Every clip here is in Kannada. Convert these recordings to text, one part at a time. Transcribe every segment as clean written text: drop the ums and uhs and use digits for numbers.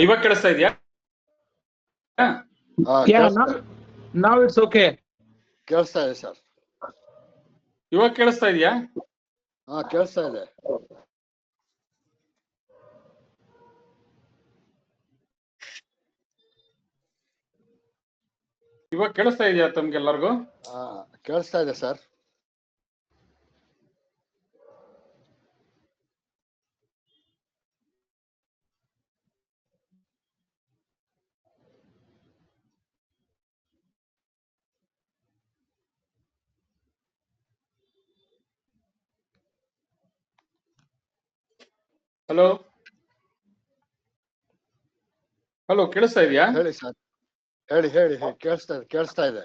ಇವಾಗ ಕೇಳಿಸ್ತಾ ಇದೆಯಾ? ನಾವು ಇಟ್ಸ್ ಓಕೆ. ಕೇಳಿಸ್ತಾ ಇದೆ ಸರ್. ಇವಾಗ ಕೇಳಿಸ್ತಾ ಇದೆಯಾ? ಕೇಳಿಸ್ತಾ ಇದೆ. ಇವಾಗ ಕೇಳಿಸ್ತಾ ಇದೆಯಾ ತಮ್ಗೆಲ್ಲರಿಗೂ? ಕೇಳಿಸ್ತಾ ಇದೆ ಸರ್. ಹಲೋ ಹಲೋ, ಕೇಳಿಸ್ತಾ ಇದೆಯಾ? ಹೇಳಿ ಸರ್, ಹೇಳಿ ಹೇಳಿ ಕೇಳಿಸ್ತಾ ಇದೆ.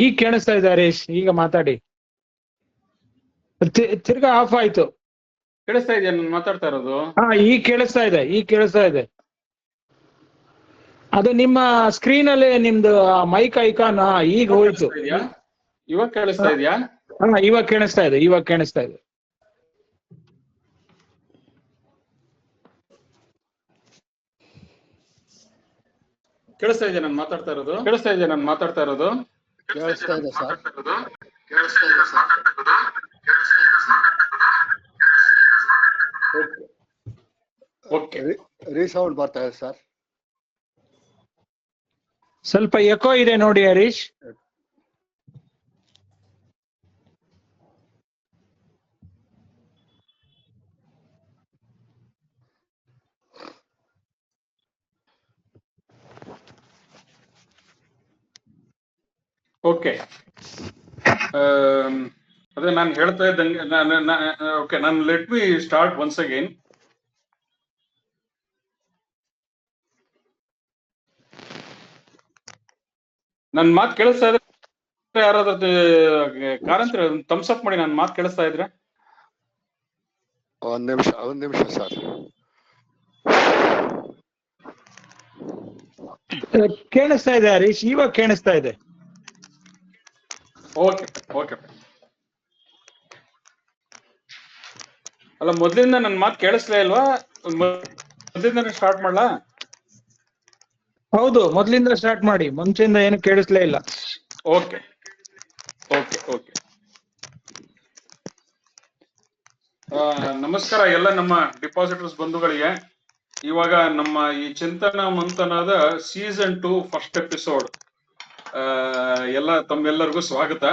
ಈಗ ಕೇಳಿಸ್ತಾ ಇದೆ ಹರೀಶ್, ಈಗ ಮಾತಾಡಿ. ತಿರ್ಗಾ ಆಫ್ ಆಯ್ತು. ಕೇಳಿಸ್ತಾ ಇದೆಯಾ ನಾನು ಮಾತಾಡ್ತಾ ಇರೋದು? ಈಗ ಕೇಳಿಸ್ತಾ ಇದೆ. ಅದು ನಿಮ್ಮ ಸ್ಕ್ರೀನ್ ಅಲ್ಲಿ ನಿಮ್ದು ಮೈಕ್ ಐಕಾನ್ ಈಗ ಹೋಯ್ತು. ಇವಾಗ ಕೇಳಿಸ್ತಾ ಇದೆಯಾ? ಇವಾಗ ಕೇಳಿಸ್ತಾ ಇದೆ. ಕೇಳಿಸ್ತಾ ಇದೆಯಾ ನಾನು ಮಾತಾಡ್ತಾ ಇರೋದು? ಕೇಳಿಸ್ತಾ ಇದೆ ಸರ್. ಓಕೆ. ರೀಸೌಂಡ್ ಬರ್ತಾ ಇದೆ ಸರ್. ಸ್ವಲ್ಪ ಎಕೋ ಇದೆ ನೋಡಿ ಹರೀಶ್. ಓಕೆ, ಅದೇ ನಾನು ಹೇಳ್ತಾ ಇದ್ದಂಗೆ ಓಕೆ, ನಾನು let me start once again. ನನ್ನ ಮಾತು ಕೇಳಿಸ್ತಾ ಇದ್ರೆ ಯಾರಾದ್ರೂ ಕಾರಂತರ ಥಮ್ಸ್ ಅಪ್ ಮಾಡಿ. ನನ್ನ ಮಾತು ಕೇಳಿಸ್ತಾ ಇದ್ರೆ ಒಂದ್ ನಿಮಿಷ ಸರ್. ಕೇಳಿಸ್ತಾ ಇದೆ ಹರೀಶ್, ಇವಾಗ ಕೇಳಿಸ್ತಾ ಇದೆ. ಓಕೆ. ಅಲ್ಲ, ಮೊದ್ಲಿಂದ ನನ್ನ ಮಾತು ಕೇಳಿಸ್ಲೇ ಇಲ್ವಾ? ಮೊದ್ಲಿಂದ ಸ್ಟಾರ್ಟ್ ಮಾಡ್ಲಾ? ಹೌದು, ಮೊದ್ಲಿಂದ ಸ್ಟಾರ್ಟ್ ಮಾಡಿ. ಮುಂಚೆಯಿಂದ ಏನು ಕೇಳಿಸ್ಲೇ ಇಲ್ಲ. ಓಕೆ. ನಮಸ್ಕಾರ ಎಲ್ಲ ನಮ್ಮ ಡಿಪಾಸಿಟರ್ಸ್ ಬಂಧುಗಳಿಗೆ. ಇವಾಗ ನಮ್ಮ ಈ ಚಿಂತನ ಮಂಥನದ ಸೀಸನ್ 2 ಫಸ್ಟ್ ಎಪಿಸೋಡ್ ಎಲ್ಲ ತಮ್ಮೆಲ್ಲರಿಗೂ ಸ್ವಾಗತ.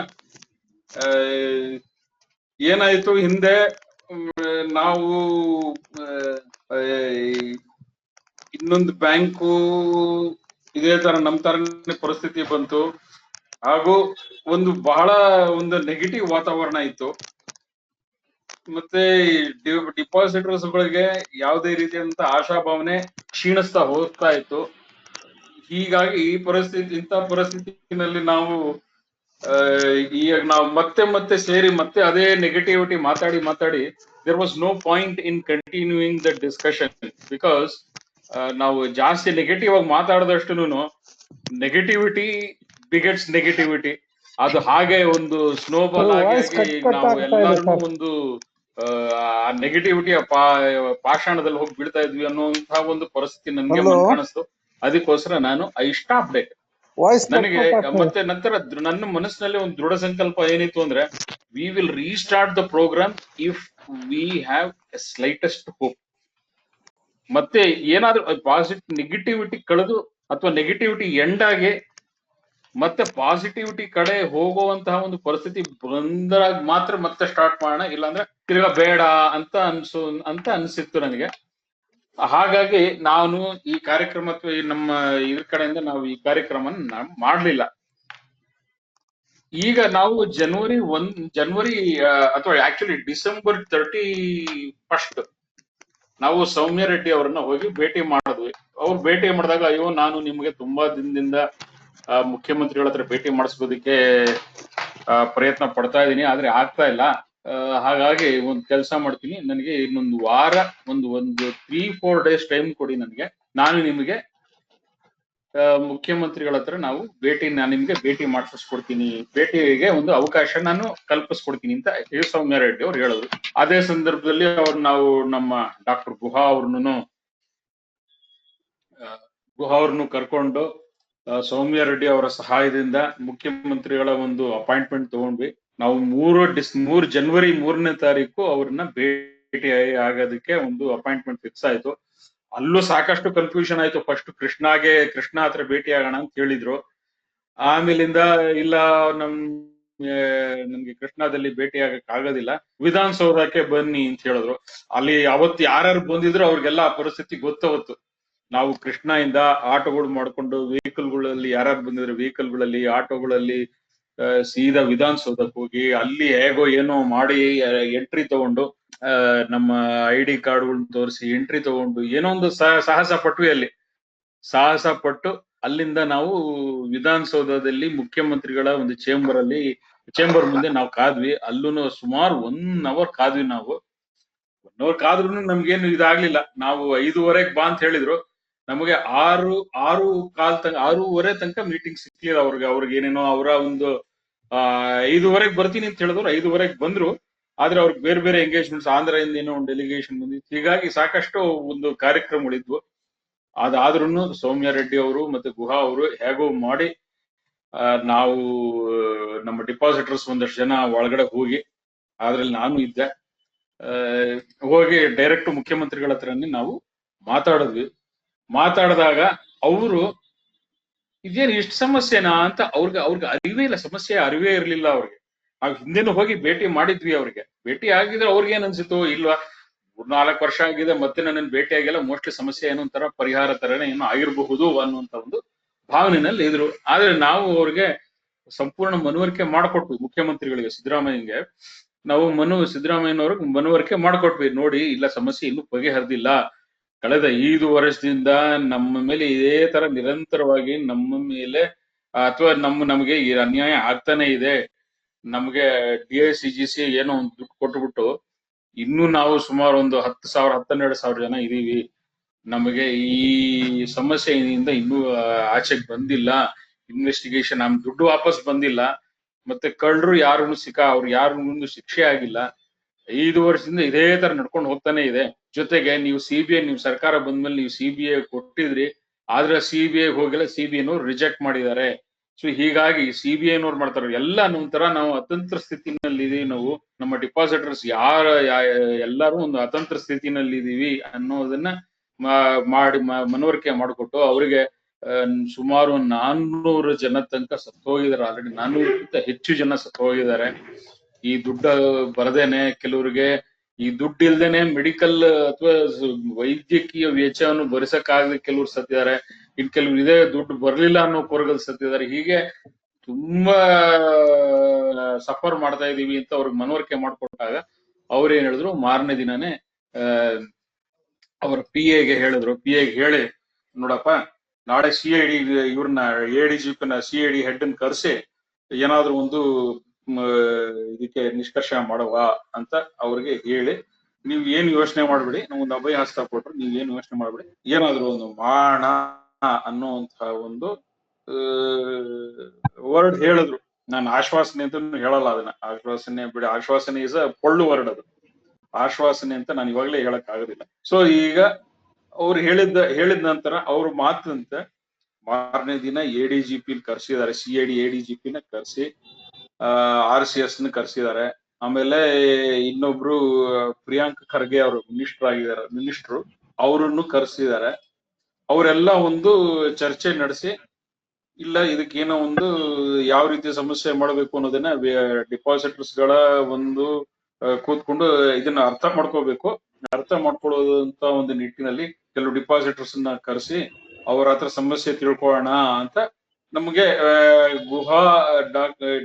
ಏನಾಯ್ತು ಹಿಂದೆ, ನಾವು ಇನ್ನೊಂದು ಬ್ಯಾಂಕು ಇದೇ ತರ ನಮ್ಮ ತರನೇ ಪರಿಸ್ಥಿತಿ ಬಂತು, ಹಾಗೂ ಬಹಳ ನೆಗೆಟಿವ್ ವಾತಾವರಣ ಇತ್ತು. ಮತ್ತೆ ಡಿಪಾಸಿಟರ್ಸ್ ಗಳಿಗೆ ಯಾವುದೇ ರೀತಿಯಾದಂತ ಆಶಾಭಾವನೆ ಕ್ಷೀಣಿಸ್ತಾ ಹೋಗ್ತಾ ಇತ್ತು. ಹೀಗಾಗಿ ಇಂಥ ಪರಿಸ್ಥಿತಿನಲ್ಲಿ ನಾವು ಈಗ ನಾವು ಮತ್ತೆ ಸೇರಿ ಮತ್ತೆ ಅದೇ ನೆಗೆಟಿವಿಟಿ ಮಾತಾಡಿ there was no point in continuing the discussion. Because ನಾವು ಜಾಸ್ತಿ ನೆಗೆಟಿವ್ ಆಗಿ ಮಾತಾಡಿದಷ್ಟು ನೆಗೆಟಿವಿಟಿ ಬಿಗೆಟ್ಸ್ ನೆಗೆಟಿವಿಟಿ. ಅದು ಹಾಗೆ ಸ್ನೋಬಾಲ್ ಆಗಿ ನಾವು ಎಲ್ಲರೂ ಆ ನೆಗೆಟಿವಿಟಿಯ ಪಾಷಾಣದಲ್ಲಿ ಹೋಗಿ ಬೀಳ್ತಾ ಇದ್ವಿ ಅನ್ನುವಂತಹ ಪರಿಸ್ಥಿತಿ ನನಗೆ ಕಾಣಿಸ್ತು. ಅದಕ್ಕೋಸ್ಕರ ನಾನು ಐ ಸ್ಟಾಪ್ಡ್ ಇಟ್. ನನಗೆ ಮತ್ತೆ ನಂತರ ನನ್ನ ಮನಸ್ಸಿನಲ್ಲಿ ದೃಢ ಸಂಕಲ್ಪ ಏನಿತ್ತು ಅಂದ್ರೆ, we will restart the programme if we have a slightest hope. ಮತ್ತೆ ಏನಾದ್ರೂ ನೆಗೆಟಿವಿಟಿ ಕಳೆದು ಅಥವಾ ನೆಗೆಟಿವಿಟಿ ಎಂಡ್ ಆಗಿ ಮತ್ತೆ ಪಾಸಿಟಿವಿಟಿ ಕಡೆ ಹೋಗುವಂತಹ ಪರಿಸ್ಥಿತಿ ಬಂದಾಗ ಮಾತ್ರ ಮತ್ತೆ ಸ್ಟಾರ್ಟ್ ಮಾಡೋಣ, ಇಲ್ಲಾಂದ್ರೆ ತಿರ್ಗಾ ಬೇಡ ಅಂತ ಅನ್ಸಿತ್ತು ನನಗೆ. ಹಾಗಾಗಿ ನಾನು ಈ ಕಾರ್ಯಕ್ರಮ ಅಥವಾ ನಮ್ಮ ಇದ್ರ ಕಡೆಯಿಂದ ನಾವು ಈ ಕಾರ್ಯಕ್ರಮ ಮಾಡ್ಲಿಲ್ಲ. ಈಗ ನಾವು ಜನವರಿ ಅಥವಾ ಆಕ್ಚುಲಿ ಡಿಸೆಂಬರ್ 31 ನಾವು ಸೌಮ್ಯ ರೆಡ್ಡಿ ಅವರನ್ನ ಹೋಗಿ ಭೇಟಿ ಮಾಡಿದ್ವಿ. ಅವ್ರು ಭೇಟಿ ಮಾಡಿದಾಗ, ಅಯ್ಯೋ ನಾನು ನಿಮ್ಗೆ ತುಂಬಾ ದಿನದಿಂದ ಮುಖ್ಯಮಂತ್ರಿಗಳ ಹತ್ರ ಭೇಟಿ ಮಾಡಿಸ್ಬೋದಕ್ಕೆ ಪ್ರಯತ್ನ ಪಡ್ತಾ ಇದ್ದೀನಿ, ಆದ್ರೆ ಆಗ್ತಾ ಇಲ್ಲ. ಹಾಗಾಗಿ ಒಂದು ಕೆಲಸ ಮಾಡ್ತೀನಿ, ನನಗೆ ಇನ್ನೊಂದು ವಾರ ಒಂದು 3-4 ಡೇಸ್ ಟೈಮ್ ಕೊಡಿ ನನಗೆ, ನಾನು ನಿಮಗೆ ಮುಖ್ಯಮಂತ್ರಿಗಳ ಹತ್ರ ನಾನು ನಿಮ್ಗೆ ಭೇಟಿ ಮಾಡಿಸ್ಕೊಡ್ತೀನಿ, ಭೇಟಿಗೆ ಒಂದು ಅವಕಾಶ ನಾನು ಕಲ್ಪಿಸ್ಕೊಡ್ತೀನಿ ಅಂತ ಸೌಮ್ಯ ರೆಡ್ಡಿ ಅವ್ರು ಹೇಳಿದ್ರು. ಅದೇ ಸಂದರ್ಭದಲ್ಲಿ ನಾವು ನಮ್ಮ ಡಾಕ್ಟರ್ ಗುಹಾ ಅವ್ರನ್ನು ಗುಹಾ ಅವ್ರನ್ನು ಕರ್ಕೊಂಡು ಸೌಮ್ಯ ರೆಡ್ಡಿ ಅವರ ಸಹಾಯದಿಂದ ಮುಖ್ಯಮಂತ್ರಿಗಳ ಒಂದು ಅಪಾಯಿಂಟ್ಮೆಂಟ್ ತಗೊಂಡ್ವಿ. ನಾವು 3 ಜನವರಿ 3ನೇ ತಾರೀಕು ಅವ್ರನ್ನ ಭೇಟಿ ಆಗೋದಕ್ಕೆ ಒಂದು ಅಪಾಯಿಂಟ್ಮೆಂಟ್ ಫಿಕ್ಸ್ ಆಯ್ತು. ಅಲ್ಲೂ ಸಾಕಷ್ಟು ಕನ್ಫ್ಯೂಷನ್ ಆಯ್ತು. ಫಸ್ಟ್ ಕೃಷ್ಣ ಹತ್ರ ಭೇಟಿ ಆಗೋಣ ಅಂತ ಹೇಳಿದ್ರು. ಆಮೇಲಿಂದ ಇಲ್ಲ ನಮ್ಗೆ ಕೃಷ್ಣಾದಲ್ಲಿ ಭೇಟಿ ಆಗಕ್ ಆಗೋದಿಲ್ಲ, ವಿಧಾನಸೌಧಕ್ಕೆ ಬನ್ನಿ ಅಂತ ಹೇಳಿದ್ರು. ಅಲ್ಲಿ ಅವತ್ತು ಯಾರ್ಯಾರು ಬಂದಿದ್ರು ಅವ್ರಿಗೆಲ್ಲ ಆ ಪರಿಸ್ಥಿತಿ ಗೊತ್ತವತ್ತು. ನಾವು ಕೃಷ್ಣ ಇಂದ ಆಟೋಗಳು ಮಾಡ್ಕೊಂಡು ವೆಹಿಕಲ್ಗಳಲ್ಲಿ ಯಾರ್ಯಾರು ಬಂದಿದ್ರು ವೆಹಿಕಲ್ಗಳಲ್ಲಿ ಆಟೋಗಳಲ್ಲಿ ಸೀದಾ ವಿಧಾನಸೌಧಕ್ಕೆ ಹೋಗಿ ಅಲ್ಲಿ ಹೇಗೋ ಏನೋ ಮಾಡಿ ಎಂಟ್ರಿ ತಗೊಂಡು ನಮ್ಮ ID ಕಾರ್ಡ್ಗಳನ್ನ ತೋರಿಸಿ ಎಂಟ್ರಿ ತಗೊಂಡು ಏನೋ ಒಂದು ಸಾಹಸ ಪಟ್ವಿ. ಅಲ್ಲಿ ಸಾಹಸ ಪಟ್ಟು ಅಲ್ಲಿಂದ ನಾವು ವಿಧಾನಸೌಧದಲ್ಲಿ ಮುಖ್ಯಮಂತ್ರಿಗಳ ಒಂದು ಚೇಂಬರ್ ಮುಂದೆ ನಾವು ಕಾದ್ವಿ. ಅಲ್ಲೂ ಸುಮಾರು 1 ಅವರ್ ಕಾದ್ವಿ. ನಾವು 1 ಅವರ್ ಕಾದ್ರೂ ನಮ್ಗೇನು ಇದಾಗ್ಲಿಲ್ಲ. ನಾವು 5:30 ಬಾ ಅಂತ ಹೇಳಿದ್ರು. ನಮಗೆ 6:15 ತನಕ ಮೀಟಿಂಗ್ ಸಿಕ್ಲಿಲ್ಲ ಅವ್ರಿಗೆ ಏನೇನೋ ಅವರ ಒಂದು 5:30 ಬರ್ತೀನಿ ಅಂತ ಹೇಳಿದ್ರು. 5:30 ಬಂದ್ರು. ಆದ್ರೆ ಅವ್ರಿಗೆ ಬೇರೆ ಬೇರೆ ಎಂಗೇಜ್ಮೆಂಟ್ಸ್, ಆಂಧ್ರದಿಂದ ಏನೋ ಒಂದು ಡೆಲಿಗೇಷನ್ ಬಂದಿತ್ತು. ಹೀಗಾಗಿ ಸಾಕಷ್ಟು ಒಂದು ಕಾರ್ಯಕ್ರಮಗಳಿದ್ವು. ಅದಾದ್ರೂ ಸೌಮ್ಯ ರೆಡ್ಡಿ ಅವರು ಮತ್ತೆ ಗುಹಾ ಅವರು ಹೇಗೋ ಮಾಡಿ ನಾವು ನಮ್ಮ ಡಿಪಾಸಿಟರ್ಸ್ ಒಂದಷ್ಟು ಜನ ಒಳಗಡೆ ಹೋಗಿ, ಅದ್ರಲ್ಲಿ ನಾನು ಇದ್ದೆ, ಹೋಗಿ ಡೈರೆಕ್ಟ್ ಮುಖ್ಯಮಂತ್ರಿಗಳ ಹತ್ರನೇ ನಾವು ಮಾತಾಡಿದಾಗ ಅವರು ಇದೇನು ಇಷ್ಟು ಸಮಸ್ಯೆನಾ ಅಂತ ಅವ್ರಿಗೆ ಅರಿವೇ ಇಲ್ಲ. ಸಮಸ್ಯೆ ಅರಿವೇ ಇರ್ಲಿಲ್ಲ ಅವ್ರಿಗೆ. ನಾವು ಹಿಂದೆನೂ ಹೋಗಿ ಭೇಟಿ ಮಾಡಿದ್ವಿ. ಅವ್ರಿಗೆ ಭೇಟಿ ಆಗಿದ್ರೆ ಅವ್ರಿಗೆ ಏನ್ ಅನ್ಸಿತ್ತು, ಇಲ್ವಾ 3-4 ವರ್ಷ ಆಗಿದೆ ಮತ್ತೆ ನನ್ನನ್ನು ಭೇಟಿ ಆಗಿಲ್ಲ, ಮೋಸ್ಟ್ಲಿ ಸಮಸ್ಯೆ ಏನೋ ಒಂಥರ ಪರಿಹಾರ ತರನೇ ಏನೋ ಆಗಿರಬಹುದು ಅನ್ನುವಂತ ಒಂದು ಭಾವನೆಯಲ್ಲಿ ಇದ್ರು. ಆದ್ರೆ ನಾವು ಅವ್ರಿಗೆ ಸಂಪೂರ್ಣ ಮನವರಿಕೆ ಮಾಡಿಕೊಟ್ವಿ. ಮುಖ್ಯಮಂತ್ರಿಗಳಿಗೆ ಸಿದ್ದರಾಮಯ್ಯಗೆ ಸಿದ್ದರಾಮಯ್ಯನವ್ರಿಗೆ ಮನವರಿಕೆ ಮಾಡಿಕೊಟ್ವಿ. ನೋಡಿ, ಇಲ್ಲ ಸಮಸ್ಯೆ ಇನ್ನೂ ಬಗೆಹರಿದಿಲ್ಲ. ಕಳೆದ 5 ವರ್ಷದಿಂದ ನಮ್ಮ ಮೇಲೆ ಇದೇ ತರ ನಿರಂತರವಾಗಿ ನಮ್ಮ ಮೇಲೆ ಅಥವಾ ನಮಗೆ ಈ ಅನ್ಯಾಯ ಆಗ್ತಾನೆ ಇದೆ. ನಮ್ಗೆ DICGC ಏನೋ ಒಂದು ದುಡ್ಡು ಕೊಟ್ಬಿಟ್ಟು ಇನ್ನೂ ನಾವು ಸುಮಾರು ಒಂದು 10,000-12,000 ಜನ ಇದೀವಿ. ನಮಗೆ ಈ ಸಮಸ್ಯೆಯಿಂದ ಇನ್ನೂ ಆಚೆಗೆ ಬಂದಿಲ್ಲ. ಇನ್ವೆಸ್ಟಿಗೇಷನ್ ನಮ್ ದುಡ್ಡು ವಾಪಸ್ ಬಂದಿಲ್ಲ. ಮತ್ತೆ ಕಳ್ಳರು ಅವ್ರು ಯಾರಿಗೂ ಶಿಕ್ಷೆ ಆಗಿಲ್ಲ. 5 ವರ್ಷದಿಂದ ಇದೇ ತರ ನಡ್ಕೊಂಡು ಹೋಗ್ತಾನೆ ಇದೆ. ಜೊತೆಗೆ ನೀವು CBI, ನೀವು ಸರ್ಕಾರ ಬಂದ್ಮೇಲೆ ನೀವು CBI ಕೊಟ್ಟಿದ್ರಿ, ಆದ್ರೆ CBI ಹೋಗಿಲ್ಲ. CBI ರಿಜೆಕ್ಟ್ ಮಾಡಿದ್ದಾರೆ. ಸೊ ಹೀಗಾಗಿ CBI ಮಾಡ್ತಾರೆ ಎಲ್ಲ ಒಂಥರ ನಾವು ಅತಂತ್ರ ಸ್ಥಿತಿನಲ್ಲಿ ಇದೀವಿ. ನಾವು ನಮ್ಮ ಡಿಪಾಸಿಟರ್ಸ್ ಎಲ್ಲರೂ ಒಂದು ಅತಂತ್ರ ಸ್ಥಿತಿನಲ್ಲಿ ಇದೀವಿ ಅನ್ನೋದನ್ನ ಮನವರಿಕೆ ಮಾಡಿಕೊಟ್ಟು ಅವರಿಗೆ ಸುಮಾರು 400 ಜನ ತನಕ ಸತ್ತು ಹೋಗಿದ್ದಾರೆ. ಆಲ್ರೆಡಿ 400ಕ್ಕಿಂತ ಹೆಚ್ಚು ಜನ ಸತ್ತು ಹೋಗಿದ್ದಾರೆ. ಈ ದುಡ್ಡು ಬರದೇನೆ, ಕೆಲವರಿಗೆ ಈ ದುಡ್ಡು ಇಲ್ದೇನೆ ಮೆಡಿಕಲ್ ಅಥವಾ ವೈದ್ಯಕೀಯ ವೆಚ್ಚವನ್ನು ಭರಿಸಕ್ಕಾಗದೆ ಕೆಲವ್ರು ಸತ್ತಿದ್ದಾರೆ. ಇನ್ ಕೆಲವ್ರು ಇದೇ ದುಡ್ಡು ಬರ್ಲಿಲ್ಲ ಅನ್ನೋ ಕೊರಗಲ್ಲಿ ಸತ್ತಿದ್ದಾರೆ. ಹೀಗೆ ತುಂಬಾ ಸಫರ್ ಮಾಡ್ತಾ ಇದೀವಿ ಅಂತ ಅವ್ರಿಗೆ ಮನವರಿಕೆ ಮಾಡ್ಕೊಟ್ಟಾಗ ಅವ್ರೇನ್ ಹೇಳಿದ್ರು, ಮಾರನೇ ದಿನನೇ ಅವ್ರ PAಗೆ ಹೇಳಿದ್ರು. PAಗೆ ಹೇಳಿ, ನೋಡಪ್ಪ, ನಾಳೆ CID ಇವ್ರನ್ನ ADGP CID ಹೆಡ್ ಅನ್ನು ಕರೆಸಿ ಏನಾದ್ರು ಒಂದು ಇದಕ್ಕೆ ನಿಷ್ಕರ್ಷ ಮಾಡುವ ಅಂತ ಅವ್ರಿಗೆ ಹೇಳಿ, ನೀವ್ ಏನ್ ಯೋಚನೆ ಮಾಡ್ಬಿಡಿ, ನಾವೊಂದು ಅಭಯ ಹಸ್ತ ಕೊಟ್ರು, ನೀವ್ ಏನ್ ಯೋಚನೆ ಮಾಡ್ಬಿಡಿ, ಏನಾದ್ರು ಒಂದು ಮಾಡೋಣ ಅನ್ನೋಂತಹ ಒಂದು ವರ್ಡ್ ಹೇಳಿದ್ರು. ನಾನು ಆಶ್ವಾಸನೆ ಅಂತ ಹೇಳಲ್ಲ ಅದನ್ನ. ಆಶ್ವಾಸನೆ ಬಿಡಿ, ಆಶ್ವಾಸನೆ ಇಸ್ ಅ ಪೊಳ್ಳು ವರ್ಡ್. ಅದು ಆಶ್ವಾಸನೆ ಅಂತ ನಾನು ಇವಾಗ್ಲೇ ಹೇಳಕ್ ಆಗೋದಿಲ್ಲ. ಸೊ ಈಗ ಅವ್ರು ಹೇಳಿದ ನಂತರ ಅವ್ರ ಮಾತಂತೆ ಮಾರನೇ ದಿನ ADGP ಕರ್ಸಿದ್ದಾರೆ. CID ADGP ಕರ್ಸಿ RCS ಕರ್ಸಿದ್ದಾರೆ. ಆಮೇಲೆ ಇನ್ನೊಬ್ರು ಪ್ರಿಯಾಂಕ್ ಖರ್ಗೆ ಅವರು ಮಿನಿಸ್ಟ್ರು, ಅವರನ್ನು ಕರ್ಸಿದ್ದಾರೆ. ಅವರೆಲ್ಲ ಒಂದು ಚರ್ಚೆ ನಡೆಸಿ, ಇಲ್ಲ ಇದಕ್ಕೇನೋ ಒಂದು ಯಾವ ರೀತಿ ಸಮಸ್ಯೆ ಮಾಡಬೇಕು ಅನ್ನೋದನ್ನ ಡಿಪಾಸಿಟರ್ಸ್ ಗಳ ಒಂದು ಕೂತ್ಕೊಂಡು ಇದನ್ನ ಅರ್ಥ ಮಾಡ್ಕೋಬೇಕು. ಅರ್ಥ ಮಾಡ್ಕೊಳ್ಳೋದಂತ ಒಂದು ನಿಟ್ಟಿನಲ್ಲಿ ಕೆಲವು ಡಿಪಾಸಿಟರ್ಸ್ ಕರೆಸಿ ಅವ್ರ ಹತ್ರ ಸಮಸ್ಯೆ ತಿಳ್ಕೊಳ್ಳೋಣ ಅಂತ ನಮ್ಗೆ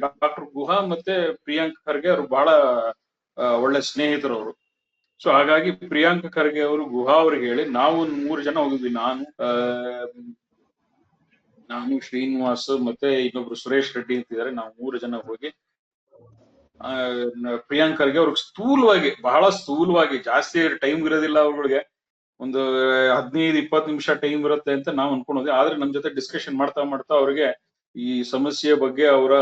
ಡಾಕ್ಟರ್ ಗುಹಾ ಮತ್ತೆ ಪ್ರಿಯಾಂಕ್ ಖರ್ಗೆ ಅವರು ಬಹಳ ಒಳ್ಳೆ ಸ್ನೇಹಿತರು ಅವರು. ಸೊ ಹಾಗಾಗಿ ಪ್ರಿಯಾಂಕ್ ಖರ್ಗೆ ಅವರು ಗುಹಾ ಅವ್ರಿಗೆ ಹೇಳಿ, ನಾವು 3 ಜನ ಹೋಗಿದ್ವಿ. ನಾನು ಶ್ರೀನಿವಾಸ್ ಮತ್ತೆ ಇನ್ನೊಬ್ರು ಸುರೇಶ್ ರೆಡ್ಡಿ ಅಂತಿದ್ದಾರೆ. ನಾವು 3 ಜನ ಹೋಗಿ ಪ್ರಿಯಾಂಕ್ ಖರ್ಗೆ ಅವ್ರಿಗೆ ಬಹಳ ಸ್ಥೂಲವಾಗಿ, ಜಾಸ್ತಿ ಟೈಮ್ ಇರೋದಿಲ್ಲ ಅವ್ರಿಗೆ, ಒಂದು 15-20 ನಿಮಿಷ ಟೈಮ್ ಇರುತ್ತೆ ಅಂತ ನಾವು ಅನ್ಕೊಂಡ್ವಿ. ಆದ್ರೆ ನಮ್ ಜೊತೆ ಡಿಸ್ಕಷನ್ ಮಾಡ್ತಾ ಅವ್ರಿಗೆ ಈ ಸಮಸ್ಯೆ ಬಗ್ಗೆ ಅವರ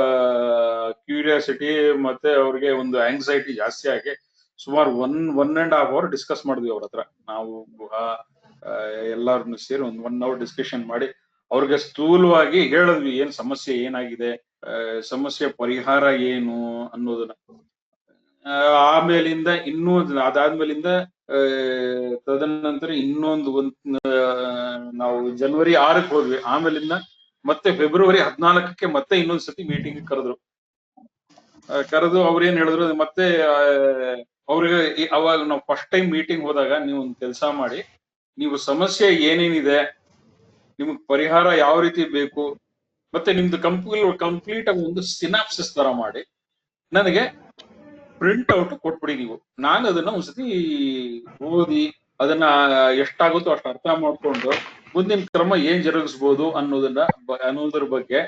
ಕ್ಯೂರಿಯಾಸಿಟಿ ಮತ್ತೆ ಅವ್ರಿಗೆ ಒಂದು ಆಂಗ್ಸೈಟಿ ಜಾಸ್ತಿ ಆಗಿ ಸುಮಾರು 1.5 ಅವರ್ ಡಿಸ್ಕಸ್ ಮಾಡಿದ್ವಿ ಅವ್ರ ಹತ್ರ. ನಾವು ಗುಹಾ ಎಲ್ಲಾರನ್ನು ಸೇರಿ ಒಂದು 1 hour ಡಿಸ್ಕಷನ್ ಮಾಡಿ ಅವ್ರಿಗೆ ಸ್ಥೂಲವಾಗಿ ಹೇಳಿದ್ವಿ ಏನ್ ಸಮಸ್ಯೆ ಏನಾಗಿದೆ, ಸಮಸ್ಯೆ ಪರಿಹಾರ ಏನು ಅನ್ನೋದನ್ನ. ಆಮೇಲಿಂದ ಅದಾದ್ಮೇಲಿಂದ ತದನಂತರ ಇನ್ನೊಂದು ನಾವು ಜನವರಿ 6ಕ್ಕೆ ಹೋದ್ವಿ. ಆಮೇಲಿಂದ ಮತ್ತೆ ಫೆಬ್ರವರಿ 14ಕ್ಕೆ ಮತ್ತೆ ಇನ್ನೊಂದ್ಸತಿ ಮೀಟಿಂಗ್ ಕರೆದು ಅವ್ರೇನ್ ಹೇಳಿದ್ರು, ಮತ್ತೆ ಅವ್ರಿಗೆ ಅವಾಗ ನಾವು ಫಸ್ಟ್ ಟೈಮ್ ಮೀಟಿಂಗ್ ಹೋದಾಗ ನೀವು ಒಂದು ಕೆಲಸ ಮಾಡಿ, ನೀವು ಸಮಸ್ಯೆ ಏನೇನಿದೆ, ನಿಮಗ್ ಪರಿಹಾರ ಯಾವ ರೀತಿ ಬೇಕು, ಮತ್ತೆ ನಿಮ್ದು ಕಂಪ್ಲೀಟ್ ಆಗಿ ಒಂದು ಸಿನಾಪ್ಸಿಸ್ ತರ ಮಾಡಿ ನನಗೆ ಪ್ರಿಂಟ್ ಔಟ್ ಕೊಟ್ಬಿಡಿ ನೀವು. ನಾನು ಅದನ್ನ ಒಂದ್ಸತಿ ಓದಿ ಅದನ್ನ ಎಷ್ಟಾಗುತ್ತೋ ಅಷ್ಟು ಅರ್ಥ ಮಾಡ್ಕೊಂಡು ಮುಂದಿನ ಕ್ರಮ ಏನ್ ಜರುಗಿಸ್ಬೋದು ಅನ್ನೋದ್ರ ಬಗ್ಗೆ,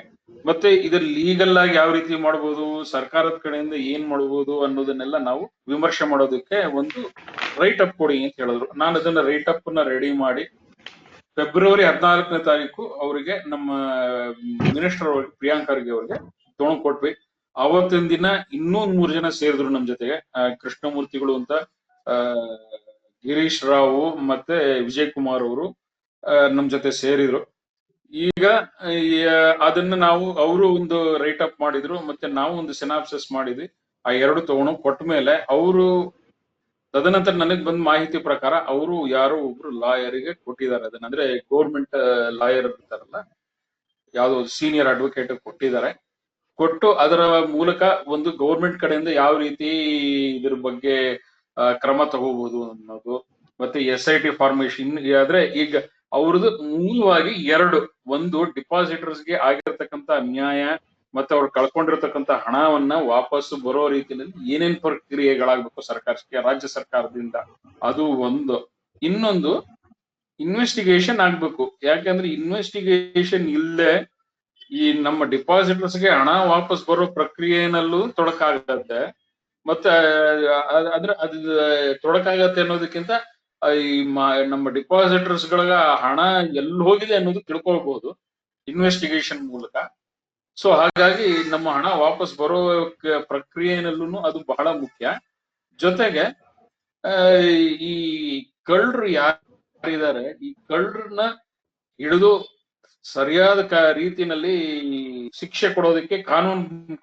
ಮತ್ತೆ ಇದ್ರ ಲೀಗಲ್ ಆಗಿ ಯಾವ ರೀತಿ ಮಾಡ್ಬೋದು, ಸರ್ಕಾರದ ಕಡೆಯಿಂದ ಏನ್ ಮಾಡ್ಬೋದು ಅನ್ನೋದನ್ನೆಲ್ಲ ನಾವು ವಿಮರ್ಶೆ ಮಾಡೋದಕ್ಕೆ ಒಂದು ರೈಟ್ ಅಪ್ ಕೊಡಿ ಅಂತ ಹೇಳಿದ್ರು. ನಾನು ಅದನ್ನ ರೈಟ್ ಅಪ್ ನ ರೆಡಿ ಮಾಡಿ ಫೆಬ್ರವರಿ 14ನೇ ತಾರೀಕು ಅವರಿಗೆ ನಮ್ಮ ಮಿನಿಸ್ಟರ್ ಪ್ರಿಯಾಂಕ್ ಖರ್ಗೆ ಅವ್ರಿಗೆ ತಗೊಂಡ್ ಕೊಟ್ವಿ. ಅವತ್ತಿನ ದಿನ ಇನ್ನೊಂದ್ 3 ಜನ ಸೇರಿದ್ರು ನಮ್ ಜೊತೆಗೆ, ಕೃಷ್ಣಮೂರ್ತಿಗಳು ಅಂತ, ಗಿರೀಶ್ ರಾವ್ ಮತ್ತೆ ವಿಜಯ್ ಕುಮಾರ್ ಅವರು ನಮ್ ಜೊತೆ ಸೇರಿದ್ರು. ಈಗ ಅದನ್ನ ಅವರು ಒಂದು ರೈಟ್ ಅಪ್ ಮಾಡಿದ್ರು, ಮತ್ತೆ ನಾವು ಒಂದು ಸಿನಾಪ್ಸಿಸ್ ಮಾಡಿದ್ವಿ. ಆ 2 ತಗೊಂಡು ಕೊಟ್ಟ ಮೇಲೆ ಅವರು ತದನಂತರ ನನಗ್ ಬಂದ ಮಾಹಿತಿ ಪ್ರಕಾರ ಅವರು ಯಾರೋ ಒಬ್ರು ಲಾಯರಿಗೆ ಕೊಟ್ಟಿದ್ದಾರೆ ಅದನ್ನ, ಅಂದ್ರೆ ಗೌರ್ಮೆಂಟ್ ಲಾಯರ್ ಇರ್ತಾರಲ್ಲ, ಯಾವ್ದೋ ಸೀನಿಯರ್ ಅಡ್ವೊಕೇಟ್ ಕೊಟ್ಟಿದ್ದಾರೆ. ಕೊಟ್ಟು ಅದರ ಮೂಲಕ ಒಂದು ಗೌರ್ಮೆಂಟ್ ಕಡೆಯಿಂದ ಯಾವ ರೀತಿ ಇದ್ರ ಬಗ್ಗೆ ಕ್ರಮ ತಗೋಬಹುದು ಅನ್ನೋದು, ಮತ್ತೆ SIT ಫಾರ್ಮೇಶನ್. ಆದ್ರೆ ಈಗ ಅವ್ರದ್ದು ಮೂಲವಾಗಿ 2, ಒಂದು ಡಿಪಾಸಿಟರ್ಸ್ಗೆ ಆಗಿರ್ತಕ್ಕಂಥ ಅನ್ಯಾಯ ಮತ್ತೆ ಅವ್ರು ಕಳ್ಕೊಂಡಿರ್ತಕ್ಕಂಥ ಹಣವನ್ನ ವಾಪಸ್ ಬರೋ ರೀತಿಯಲ್ಲಿ ಏನೇನ್ ಪ್ರಕ್ರಿಯೆಗಳಾಗ್ಬೇಕು ರಾಜ್ಯ ಸರ್ಕಾರದಿಂದ, ಅದು ಒಂದು. ಇನ್ನೊಂದು ಇನ್ವೆಸ್ಟಿಗೇಷನ್ ಆಗ್ಬೇಕು. ಯಾಕಂದ್ರೆ ಇನ್ವೆಸ್ಟಿಗೇಷನ್ ಇಲ್ಲದೆ ಈ ನಮ್ಮ ಡಿಪಾಸಿಟರ್ಸ್ಗೆ ಹಣ ವಾಪಸ್ ಬರೋ ಪ್ರಕ್ರಿಯೆನಲ್ಲೂ ತೊಡಕಾಗತ್ತೆ. ಮತ್ತೆ ಅದು ತೊಡಕಾಗತ್ತೆ ಅನ್ನೋದಕ್ಕಿಂತ ಈ ನಮ್ಮ ಡಿಪಾಸಿಟರ್ಸ್ ಗಳ ಹಣ ಎಲ್ಲಿ ಹೋಗಿದೆ ಅನ್ನೋದು ತಿಳ್ಕೊಳ್ಬಹುದು ಇನ್ವೆಸ್ಟಿಗೇಷನ್ ಮೂಲಕ. ಸೊ ಹಾಗಾಗಿ ನಮ್ಮ ಹಣ ವಾಪಸ್ ಬರೋ ಪ್ರಕ್ರಿಯೆನಲ್ಲೂ ಅದು ಬಹಳ ಮುಖ್ಯ. ಜೊತೆಗೆ ಈ ಕಳ್ಳರು ಯಾರಿದ್ದಾರೆ, ಈ ಕಳ್ಳರನ್ನ ಹಿಡಿದು ಸರಿಯಾದ ರೀತಿಯಲ್ಲಿ ಶಿಕ್ಷೆ ಕೊಡೋದಕ್ಕೆ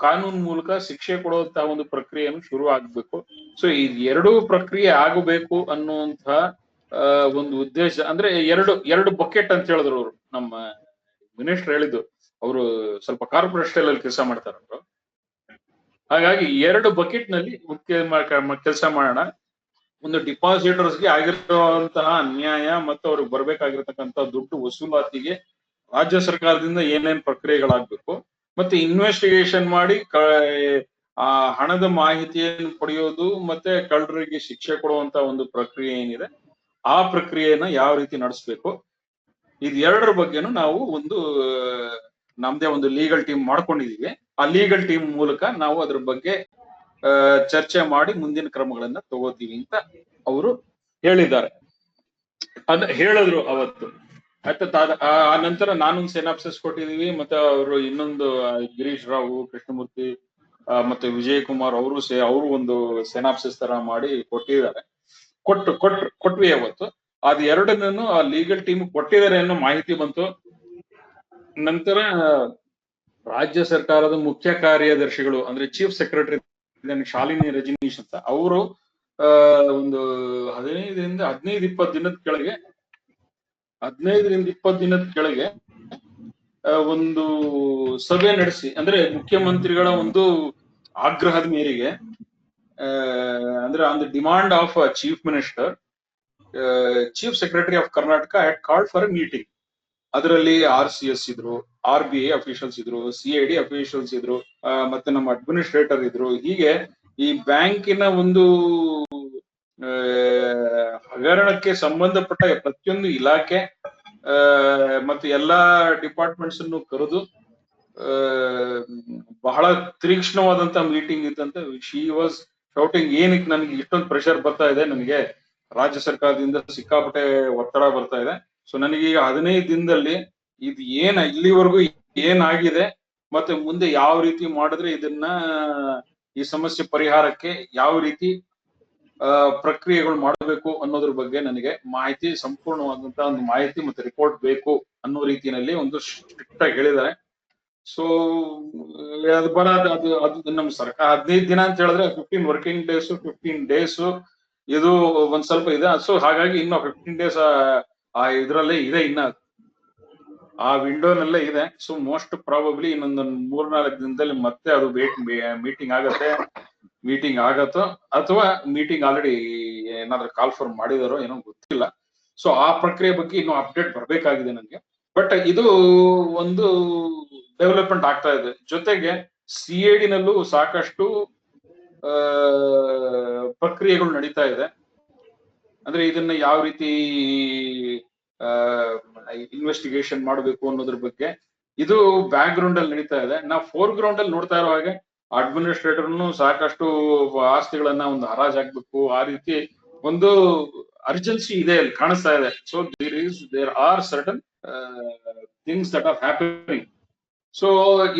ಕಾನೂನು ಮೂಲಕ ಶಿಕ್ಷೆ ಕೊಡುವಂತ ಒಂದು ಪ್ರಕ್ರಿಯೆಯನ್ನು ಶುರು ಆಗ್ಬೇಕು. ಸೊ ಈ 2 ಪ್ರಕ್ರಿಯೆ ಆಗಬೇಕು ಅನ್ನುವಂತಹ ಒಂದು ಉದ್ದೇಶ. ಅಂದ್ರೆ ಎರಡು ಬಕೆಟ್ ಅಂತ ಹೇಳಿದ್ರು ಅವರು, ನಮ್ಮ ಮಿನಿಸ್ಟರ್ ಹೇಳಿದ್ದು. ಅವರು ಸ್ವಲ್ಪ ಕಾರ್ಪೊರೇಟ್ ಸ್ಟೈಲ್ ಅಲ್ಲಿ ಕೆಲಸ ಮಾಡ್ತಾರ ಅವರು. ಹಾಗಾಗಿ 2 ಬಕೆಟ್ ನಲ್ಲಿ ಕೆಲಸ ಮಾಡೋಣ. ಒಂದು ಡಿಪಾಸಿಟರ್ಸ್ಗೆ ಆಗಿರುವಂತಹ ಅನ್ಯಾಯ ಮತ್ತು ಅವ್ರಿಗೆ ಬರ್ಬೇಕಾಗಿರ್ತಕ್ಕಂಥ ದುಡ್ಡು ವಸೂಲಾತಿಗೆ ರಾಜ್ಯ ಸರ್ಕಾರದಿಂದ ಏನೇನ್ ಪ್ರಕ್ರಿಯೆಗಳಾಗ್ಬೇಕು, ಮತ್ತೆ ಇನ್ವೆಸ್ಟಿಗೇಷನ್ ಮಾಡಿ ಆ ಹಣದ ಮಾಹಿತಿಯನ್ನು ಪಡೆಯೋದು, ಮತ್ತೆ ಕಳ್ಳರಿಗೆ ಶಿಕ್ಷೆ ಕೊಡುವಂತ ಒಂದು ಪ್ರಕ್ರಿಯೆ ಏನಿದೆ, ಆ ಪ್ರಕ್ರಿಯೆನ ಯಾವ ರೀತಿ ನಡೆಸ್ಬೇಕು, ಇದು 2ರ ಬಗ್ಗೆನು ನಾವು ಒಂದು ನಮ್ದೇ ಒಂದು ಲೀಗಲ್ ಟೀಮ್ ಮಾಡ್ಕೊಂಡಿದೀವಿ. ಆ ಲೀಗಲ್ ಟೀಮ್ ಮೂಲಕ ನಾವು ಅದ್ರ ಬಗ್ಗೆ ಚರ್ಚೆ ಮಾಡಿ ಮುಂದಿನ ಕ್ರಮಗಳನ್ನ ತಗೋತೀವಿ ಅಂತ ಅವರು ಹೇಳಿದ್ದಾರೆ. ಹೇಳಿದ್ರು ಅವತ್ತು. ಆ ನಂತರ ನಾನೊಂದು ಸಿನಾಪ್ಸಿಸ್ ಕೊಟ್ಟಿದೀವಿ, ಮತ್ತೆ ಅವರು ಇನ್ನೊಂದು ಗಿರೀಶ್ ರಾವ್, ಕೃಷ್ಣಮೂರ್ತಿ ಮತ್ತೆ ವಿಜಯ್ ಕುಮಾರ್ ಅವರು ಒಂದು ಸಿನಾಪ್ಸಿಸ್ ತರ ಮಾಡಿ ಕೊಟ್ಟಿದ್ದಾರೆ. ಕೊಟ್ವಿ ಅವತ್ತು. ಅದ್ 2ನನ್ನು ಆ ಲೀಗಲ್ ಟೀಮ್ ಕೊಟ್ಟಿದ್ದಾರೆ ಅನ್ನೋ ಮಾಹಿತಿ ಬಂತು. ನಂತರ ರಾಜ್ಯ ಸರ್ಕಾರದ ಮುಖ್ಯ ಕಾರ್ಯದರ್ಶಿಗಳು ಅಂದ್ರೆ ಚೀಫ್ ಸೆಕ್ರೆಟರಿ ಶಾಲಿನಿ ರಜನೀಶ್ ಅಂತ, ಅವರು ಒಂದು 15-20 ದಿನದ ಕೆಳಗೆ ಒಂದು ಸಭೆ ನಡೆಸಿ, ಅಂದ್ರೆ ಮುಖ್ಯಮಂತ್ರಿಗಳ ಒಂದು ಆಗ್ರಹದ ಮೇರೆಗೆ, ಅಂದ್ರೆ on the demand of chief minister, chief secretary of Karnataka had called for A meeting. ಅದರಲ್ಲಿ RCS ಇದ್ರು, RBI ಅಫಿಷಿಯಲ್ಸ್ ಇದ್ರು, CID ಅಫಿಷಿಯಲ್ಸ್ ಇದ್ರು, ಮತ್ತೆ ನಮ್ಮ ಅಡ್ಮಿನಿಸ್ಟ್ರೇಟರ್ ಇದ್ರು. ಹೀಗೆ ಈ ಬ್ಯಾಂಕಿನ ಒಂದು ಹಗರಣಕ್ಕೆ ಸಂಬಂಧಪಟ್ಟ ಪ್ರತಿಯೊಂದು ಇಲಾಖೆ ಮತ್ತೆ ಎಲ್ಲಾ ಡಿಪಾರ್ಟ್ಮೆಂಟ್ಸ್ ಅನ್ನು ಕರೆದು ಬಹಳ ತೀಕ್ಷ್ಣವಾದಂತ ಮೀಟಿಂಗ್ ಇತ್ತಂತೆ. ಶಿ ವಾಸ್ ಶೌಟಿಂಗ್, ಏನಕ್ಕೆ ನನಗೆ ಇಷ್ಟೊಂದು ಪ್ರೆಷರ್ ಬರ್ತಾ ಇದೆ, ನನಗೆ ರಾಜ್ಯ ಸರ್ಕಾರದಿಂದ ಸಿಕ್ಕಾಪಟ್ಟೆ ಒತ್ತಡ ಬರ್ತಾ ಇದೆ. ಸೊ ನನಗೀಗ 15 ದಿನದಲ್ಲಿ ಇದು ಇಲ್ಲಿವರೆಗೂ ಏನಾಗಿದೆ, ಮತ್ತೆ ಮುಂದೆ ಯಾವ ರೀತಿ ಮಾಡಿದ್ರೆ ಇದನ್ನ ಈ ಸಮಸ್ಯೆ ಪರಿಹಾರಕ್ಕೆ ಯಾವ ರೀತಿ ಪ್ರಕ್ರಿಯೆಗಳು ಮಾಡಬೇಕು ಅನ್ನೋದ್ರ ಬಗ್ಗೆ ನನಗೆ ಮಾಹಿತಿ, ಸಂಪೂರ್ಣವಾದಂತ ಒಂದು ಮಾಹಿತಿ ಮತ್ತೆ ರಿಪೋರ್ಟ್ ಬೇಕು ಅನ್ನೋ ರೀತಿಯಲ್ಲಿ ಒಂದು ಸ್ಟ್ರಿಕ್ಟ್ ಆಗಿ ಹೇಳಿದ್ದಾರೆ. ಸೊ ಅದು ಬರೋದು ಅದು ನಮ್ಮ ಸರ್ಕಾರ 15 ದಿನ ಅಂತ ಹೇಳಿದ್ರೆ 15 ವರ್ಕಿಂಗ್ ಡೇಸ್ 15 ಡೇಸ್ ಇದು ಒಂದ್ ಸ್ವಲ್ಪ ಇದೆ. ಸೊ ಹಾಗಾಗಿ ಇನ್ನು 15 ಡೇಸ್ ಆ ಇದ್ರಲ್ಲೇ ಇದೆ, ಇನ್ನ ಆ ವಿಂಡೋನಲ್ಲೇ ಇದೆ. ಸೊ ಮೋಸ್ಟ್ ಪ್ರಾಬಬ್ಲಿ ಇನ್ನೊಂದು 3-4 ದಿನದಲ್ಲಿ ಮತ್ತೆ ಅದು ಮೀಟಿಂಗ್ ಆಗತ್ತೋ ಅಥವಾ ಮೀಟಿಂಗ್ ಆಲ್ರೆಡಿ ಏನಾದ್ರು ಕಾಲ್ಫರ್ಮ್ ಮಾಡಿದಾರೋ ಏನೋ ಗೊತ್ತಿಲ್ಲ. ಸೊ ಆ ಪ್ರಕ್ರಿಯೆ ಬಗ್ಗೆ ಇನ್ನು ಅಪ್ಡೇಟ್ ಬರ್ಬೇಕಾಗಿದೆ ನನಗೆ. ಬಟ್ ಇದು ಒಂದು ಡೆವಲಪ್ಮೆಂಟ್ ಆಗ್ತಾ ಇದೆ. ಜೊತೆಗೆ CAD ನಲ್ಲೂ ಸಾಕಷ್ಟು ಪ್ರಕ್ರಿಯೆಗಳು ನಡೀತಾ ಇದೆ. ಅಂದ್ರೆ ಇದನ್ನ ಯಾವ ರೀತಿ ಇನ್ವೆಸ್ಟಿಗೇಷನ್ ಮಾಡಬೇಕು ಅನ್ನೋದ್ರ ಬಗ್ಗೆ ಇದು ಬ್ಯಾಕ್ ಗ್ರೌಂಡ್ ಅಲ್ಲಿ ನಡೀತಾ ಇದೆ. ನಾವು ಫೋರ್ ಗ್ರೌಂಡ್ ಅಲ್ಲಿ ನೋಡ್ತಾ ಇರೋ ಹಾಗೆ ಅಡ್ಮಿನಿಸ್ಟ್ರೇಟರ್ನು ಸಾಕಷ್ಟು ಆಸ್ತಿಗಳನ್ನ ಒಂದು ಹರಾಜಾಗ್ಬೇಕು, ಆ ರೀತಿ ಒಂದು ಅರ್ಜೆನ್ಸಿ ಇದೆ ಅಲ್ಲಿ ಕಾಣಿಸ್ತಾ ಇದೆ. So there are certain things that are happening. So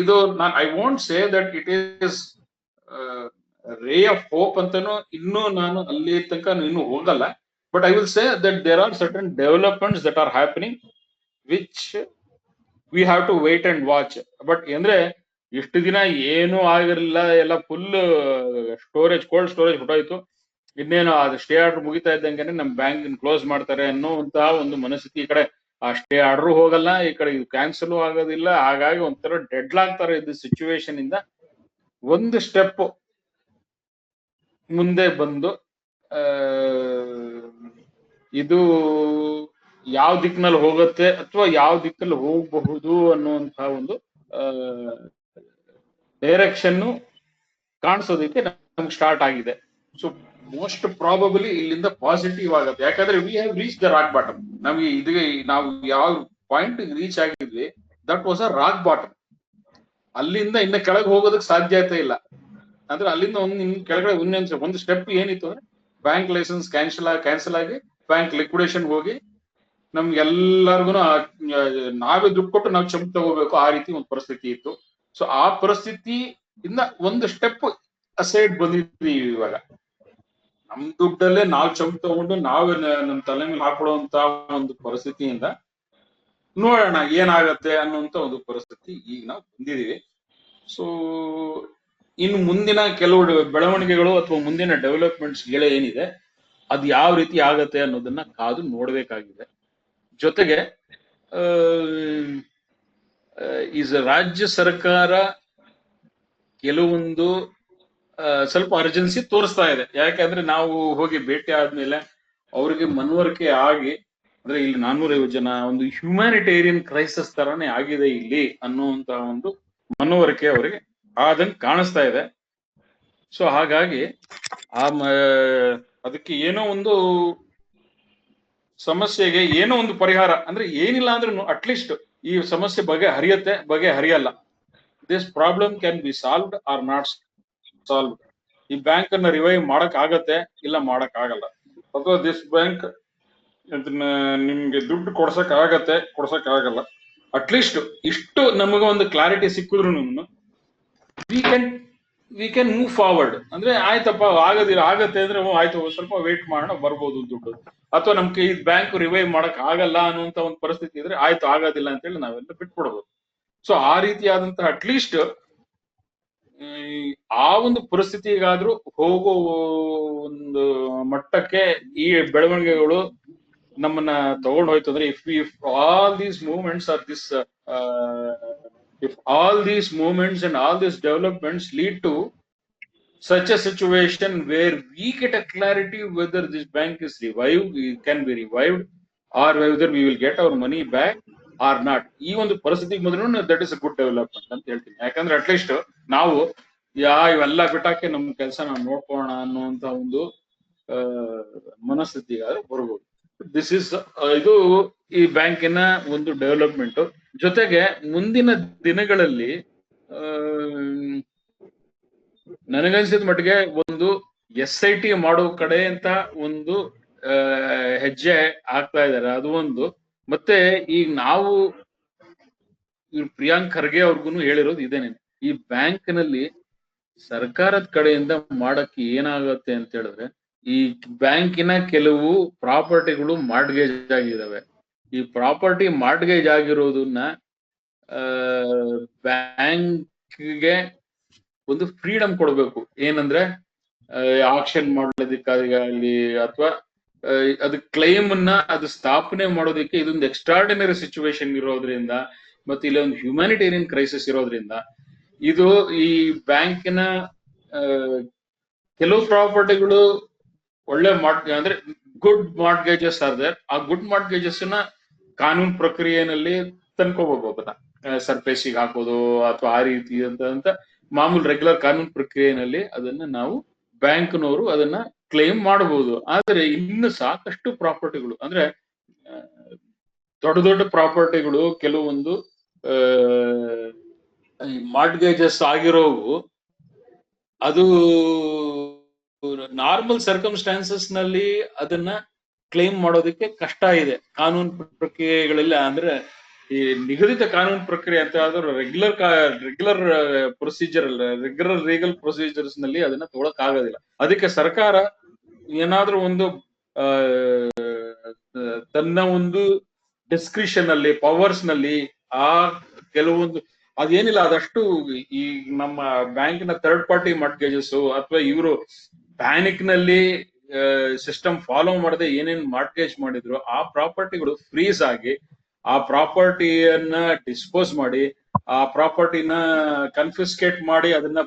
ಇದು I want say that it is ray of hope ಅಂತಾನು ಇನ್ನೂ ನಾನು ಅಲ್ಲಿ ತನಕ ಇನ್ನೂ ಹೋಗಲ್ಲ. But I will say that there are certain developments that are happening which we have to wait and watch. But ಅಂದ್ರೆ ಇಷ್ಟು ದಿನ ಏನೂ ಆಗಿರಲಿಲ್ಲ, ಎಲ್ಲ ಫುಲ್ ಕೋಲ್ಡ್ ಸ್ಟೋರೇಜ್ ಹೊಟ್ಟೋಯ್ತು. ಇನ್ನೇನು ಅದು ಸ್ಟೇ ಆರ್ಡರ್ ಮುಗಿತಾ ಇದ್ದಂಗೆ ನಮ್ ಬ್ಯಾಂಕ್ ಕ್ಲೋಸ್ ಮಾಡ್ತಾರೆ ಅನ್ನೋಂತಹ ಒಂದು ಮನಸ್ಥಿತಿ. ಈ ಕಡೆ ಆ ಸ್ಟೇ ಆರ್ಡರ್ ಹೋಗಲ್ಲ, ಈ ಕಡೆ ಇದು ಕ್ಯಾನ್ಸಲ್ ಆಗೋದಿಲ್ಲ. ಹಾಗಾಗಿ ಒಂಥರ ಡೆಡ್ ಲಾಗ್ತಾರೆ ಇದು ಸಿಚುವೇಶನ್ ಇಂದ ಒಂದು ಸ್ಟೆಪ್ ಮುಂದೆ ಬಂದು ಇದು ಯಾವ ದಿಕ್ಕಿನಲ್ಲಿ ಹೋಗುತ್ತೆ ಅಥವಾ ಯಾವ ದಿಕ್ಕಲ್ಲಿ ಹೋಗಬಹುದು ಅನ್ನುವಂತಹ ಒಂದು ಡೈರೆಕ್ಷನ್ ಕಾಣಿಸೋದಕ್ಕೆ ನಮ್ಗೆ ಸ್ಟಾರ್ಟ್ ಆಗಿದೆ. ಸೊ ಮೋಸ್ಟ್ ಪ್ರಾಬಬಲಿ ಇಲ್ಲಿಂದ ಪಾಸಿಟಿವ್ ಆಗುತ್ತೆ. ಯಾಕಂದ್ರೆ we have reach the rock bottom. ನಮ್ಗೆ ನಾವು ಯಾವ ಪಾಯಿಂಟ್ ರೀಚ್ ಆಗಿದ್ವಿ that was a rock bottom. ಅಲ್ಲಿಂದ ಇನ್ನ ಕೆಳಗೆ ಹೋಗೋದಕ್ಕೆ ಸಾಧ್ಯತೆ ಇಲ್ಲ. ಅಂದ್ರೆ ಅಲ್ಲಿಂದ ಕೆಳಗಡೆ ಒಂದು ಸ್ಟೆಪ್ ಏನಿತ್ತು ಅಂದ್ರೆ ಬ್ಯಾಂಕ್ ಲೈಸೆನ್ಸ್ ಕ್ಯಾನ್ಸಲ್ ಆಗಿ ಬ್ಯಾಂಕ್ ಲಿಕ್ವಿಡೇಷನ್ ಹೋಗಿ ನಮ್ಗೆಲ್ಲರಿಗೂ ನಾವೇ ದುಡ್ಡು ಕೊಟ್ಟು ನಾವು ಚಂಪ್ ತಗೋಬೇಕು, ಆ ರೀತಿ ಒಂದು ಪರಿಸ್ಥಿತಿ ಇತ್ತು. ಸೊ ಆ ಪರಿಸ್ಥಿತಿ ಇಂದ ಒಂದು ಸ್ಟೆಪ್ ಅಸೈಡ್ ಬಂದಿದ್ದೀವಿ. ಇವಾಗ ನಮ್ ದುಡ್ಡಲ್ಲೇ ನಾವು ಚಂಪ್ ತಗೊಂಡು ನಾವೇ ನಮ್ ತಲೆ ಮೇಲೆ ಹಾಕೊಳ್ಳುವಂತ ಒಂದು ಪರಿಸ್ಥಿತಿಯಿಂದ ನೋಡೋಣ ಏನಾಗತ್ತೆ ಅನ್ನುವಂತ ಒಂದು ಪರಿಸ್ಥಿತಿ ಈಗ ನಾವು ಬಂದಿದೀವಿ. ಸೊ ಇನ್ನು ಮುಂದಿನ ಕೆಲವು ಬೆಳವಣಿಗೆಗಳು ಅಥವಾ ಮುಂದಿನ ಡೆವಲಪ್ಮೆಂಟ್ಸ್ ಏನಿದೆ ಅದು ಯಾವ ರೀತಿ ಆಗತ್ತೆ ಅನ್ನೋದನ್ನ ಕಾದು ನೋಡ್ಬೇಕಾಗಿದೆ. ಜೊತೆಗೆ ರಾಜ್ಯ ಸರ್ಕಾರ ಕೆಲವೊಂದು ಸ್ವಲ್ಪ ಅರ್ಜೆನ್ಸಿ ತೋರಿಸ್ತಾ ಇದೆ. ಯಾಕಂದ್ರೆ ನಾವು ಹೋಗಿ ಭೇಟಿ ಆದ್ಮೇಲೆ ಅವ್ರಿಗೆ ಮನವರಿಕೆ ಆಗಿ, ಅಂದ್ರೆ ಇಲ್ಲಿ 450 ಜನ ಒಂದು ಹ್ಯುಮ್ಯಾನಿಟೇರಿಯನ್ ಕ್ರೈಸಿಸ್ ತರಾನೇ ಆಗಿದೆ ಇಲ್ಲಿ ಅನ್ನುವಂತ ಒಂದು ಮನವರಿಕೆ ಅವರಿಗೆ ಆದಂಗೆ ಕಾಣಿಸ್ತಾ ಇದೆ. ಸೊ ಹಾಗಾಗಿ ಅದಕ್ಕೆ ಏನೋ ಒಂದು ಸಮಸ್ಯೆಗೆ ಏನೋ ಒಂದು ಪರಿಹಾರ, ಅಂದ್ರೆ ಏನಿಲ್ಲ ಅಂದ್ರೂ ಅಟ್ಲೀಸ್ಟ್ ಈ ಸಮಸ್ಯೆ ಬಗೆ ಹರಿಯಲ್ಲ. This problem can be solved or not solved. ಈ ಬ್ಯಾಂಕ್ ಅನ್ನ ರಿವೈವ್ ಮಾಡಕ್ ಆಗತ್ತೆ, ಇಲ್ಲ ಮಾಡಕ್ ಆಗಲ್ಲ. ಅಥವಾ ದಿಸ್ ಬ್ಯಾಂಕ್ ನಿಮ್ಗೆ ದುಡ್ಡು ಕೊಡ್ಸಕ್ ಆಗಲ್ಲ. ಅಟ್ಲೀಸ್ಟ್ ಇಷ್ಟು ನಮಗೆ ಒಂದು ಕ್ಲಾರಿಟಿ ಸಿಕ್ಕಿದ್ರು ವಿ ಕ್ಯಾನ್ ಮೂವ್ ಫಾರ್ವರ್ಡ್. ಅಂದ್ರೆ ಆಯ್ತಪ್ಪ ಆಗತ್ತೆ ಅಂದ್ರೆ ಆಯ್ತು, ಸ್ವಲ್ಪ ವೇಟ್ ಮಾಡೋಣ, ಬರ್ಬೋದು ದುಡ್ಡು. ಅಥವಾ ನಮ್ಗೆ ಈ ಬ್ಯಾಂಕ್ ರಿವೈವ್ ಮಾಡಕ್ ಆಗಲ್ಲ ಅನ್ನುವಂತ ಒಂದು ಪರಿಸ್ಥಿತಿ ಇದ್ರೆ ಆಯ್ತು, ಆಗೋದಿಲ್ಲ ಅಂತ ಹೇಳಿ ನಾವೆಲ್ಲ ಬಿಟ್ಕೊಡ್ಬೋದು. ಸೊ ಆ ರೀತಿಯಾದಂತಹ ಅಟ್ಲೀಸ್ಟ್ ಆ ಒಂದು ಪರಿಸ್ಥಿತಿಗಾದ್ರೂ ಹೋಗೋ ಒಂದು ಮಟ್ಟಕ್ಕೆ ಈ ಬೆಳವಣಿಗೆಗಳು ನಮ್ಮನ್ನ ತಗೊಂಡು ಹೋಯ್ತು ಅಂದ್ರೆ if all these movements and all these developments lead to such a situation where we get a clarity whether this bank is can be revived, or whether we will get our money back or not. ಈ ಒಂದು ಪರಿಸ್ಥಿತಿಗೆ ಮೊದಲು that is a good development ಅಂತ ಹೇಳ್ತೀನಿ. ಯಾಕಂದ್ರೆ ಅಟ್ಲೀಸ್ಟ್ ನಾವು ಇವೆಲ್ಲ ಬಿಟ್ಟಾಕೆ ನಮ್ ಕೆಲಸ ನಾವು ನೋಡ್ಕೋಣ ಅನ್ನುವಂತ ಒಂದು ಮನಸ್ಥಿತಿಗಾದ್ರೂ ಬರ್ಬೋದು. ದಿಸ್ ಇಸ್ ಇದು ಈ ಬ್ಯಾಂಕಿನ ಒಂದು ಡೆವಲಪ್ಮೆಂಟ್. ಜೊತೆಗೆ ಮುಂದಿನ ದಿನಗಳಲ್ಲಿ ನನಗನ್ಸಿದ ಮಟ್ಟಿಗೆ ಒಂದು SIT ಮಾಡೋ ಕಡೆ ಅಂತ ಒಂದು ಹೆಜ್ಜೆ ಆಗ್ತಾ ಇದ್ದಾರೆ. ಅದು ಒಂದು. ಮತ್ತೆ ಈಗ ನಾವು ಪ್ರಿಯಾಂಕ್ ಖರ್ಗೆ ಅವ್ರಿಗೂ ಹೇಳಿರೋದು ಇದೇನೆ, ಈ ಬ್ಯಾಂಕ್ ನಲ್ಲಿ ಸರ್ಕಾರದ ಕಡೆಯಿಂದ ಮಾಡಕ್ಕೆ ಏನಾಗುತ್ತೆ ಅಂತ ಹೇಳಿದ್ರೆ ಈ ಬ್ಯಾಂಕಿನ ಕೆಲವು ಪ್ರಾಪರ್ಟಿಗಳು ಮಾರ್ಟ್ಗೇಜ್ ಆಗಿದಾವೆ. ಈ ಪ್ರಾಪರ್ಟಿ ಮಾರ್ಟ್ಗೇಜ್ ಆಗಿರೋದನ್ನ ಬ್ಯಾಂಕ್ಗೆ ಒಂದು ಫ್ರೀಡಮ್ ಕೊಡ್ಬೇಕು. ಏನಂದ್ರೆ ಆಕ್ಷನ್ ಮಾಡೋದಕ್ಕಾಗಲಿ ಅಥವಾ ಅದು ಕ್ಲೈಮ್ ಅನ್ನ ಅದು ಸ್ಥಾಪನೆ ಮಾಡೋದಕ್ಕೆ ಇದೊಂದು ಎಕ್ಸ್ಟ್ರಾರ್ಡಿನರಿ ಸಿಚುವೇಶನ್ ಇರೋದ್ರಿಂದ ಮತ್ತೆ ಇಲ್ಲಿ ಒಂದು ಹ್ಯುಮ್ಯಾನಿಟೇರಿಯನ್ ಕ್ರೈಸಿಸ್ ಇರೋದ್ರಿಂದ ಇದು ಈ ಬ್ಯಾಂಕಿನ ಕೆಲವು ಪ್ರಾಪರ್ಟಿಗಳು ಒಳ್ಳೆ ಅಂದ್ರೆ ಗುಡ್ ಮಾರ್ಟ್ಗೇಜಸ್ ಆರ್ ದೇರ್. ಆ ಗುಡ್ ಮಾರ್ಟ್ಗೇಜಸ್ ನ ಕಾನೂನು ಪ್ರಕ್ರಿಯೆನಲ್ಲಿ ತಂದ್ಕೋಬಹುದು ಅದನ್ನ ಸರ್ಫೇಸಿಗೆ ಹಾಕೋದು ಅಥವಾ ಆ ರೀತಿ ಅಂತ ಮಾಮೂಲು ರೆಗ್ಯುಲರ್ ಕಾನೂನು ಪ್ರಕ್ರಿಯೆಯಲ್ಲಿ ಅದನ್ನ ನಾವು ಬ್ಯಾಂಕ್ನವರು ಅದನ್ನ ಕ್ಲೇಮ್ ಮಾಡಬಹುದು. ಆದ್ರೆ ಇನ್ನು ಸಾಕಷ್ಟು ಪ್ರಾಪರ್ಟಿಗಳು ಅಂದ್ರೆ ದೊಡ್ಡ ದೊಡ್ಡ ಪ್ರಾಪರ್ಟಿಗಳು ಕೆಲವೊಂದು ಮಾರ್ಟ್ಗೇಜಸ್ ಆಗಿರೋವು ಅದು ನಾರ್ಮಲ್ ಸರ್ಕಮ್ಸ್ಟಾನ್ಸಸ್ ನಲ್ಲಿ ಅದನ್ನ ಕ್ಲೇಮ್ ಮಾಡೋದಕ್ಕೆ ಕಷ್ಟ ಇದೆ ಕಾನೂನು ಪ್ರಕ್ರಿಯೆಗಳಲ್ಲಿ. ಅಂದ್ರೆ ಈ ನಿಗದಿತ ಕಾನೂನು ಪ್ರಕ್ರಿಯೆ ಅಂತ ಆದ್ರೂ ರೆಗ್ಯುಲರ್ ಪ್ರೊಸೀಜರ್ ಅಲ್ಲ, ರೆಗ್ಯುಲರ್ ಲೀಗಲ್ ಪ್ರೊಸೀಜರ್ಸ್ ನಲ್ಲಿ ಅದನ್ನ ತಗೊಳಕ್ ಆಗೋದಿಲ್ಲ. ಅದಕ್ಕೆ ಸರ್ಕಾರ ಏನಾದ್ರೂ ಒಂದು ತನ್ನ ಒಂದು ಡಿಸ್ಕ್ರಿಷನ್ ಅಲ್ಲಿ ಪವರ್ಸ್ ನಲ್ಲಿ ಆ ಕೆಲವೊಂದು ಅದೇನಿಲ್ಲ ಅದಷ್ಟು ಈ ನಮ್ಮ ಬ್ಯಾಂಕಿನ ಥರ್ಡ್ ಪಾರ್ಟಿ ಮಾರ್ಟ್ಗೇಜಸ್ ಅಥವಾ ಇವರು ಪ್ಯಾನಿಕ್ ನಲ್ಲಿ ಸಿಸ್ಟಮ್ ಫಾಲೋ ಮಾಡದೆ ಏನೇನ್ ಮಾರ್ಟ್ಗೇಜ್ ಮಾಡಿದ್ರು ಆ ಪ್ರಾಪರ್ಟಿಗಳು ಫ್ರೀಸ್ ಆಗಿ ಆ ಪ್ರಾಪರ್ಟಿಯನ್ನ ಡಿಸ್ಪೋಸ್ ಮಾಡಿ ಆ ಪ್ರಾಪರ್ಟಿನ ಕನ್ಫಿಸ್ಕೇಟ್ ಮಾಡಿ ಅದನ್ನ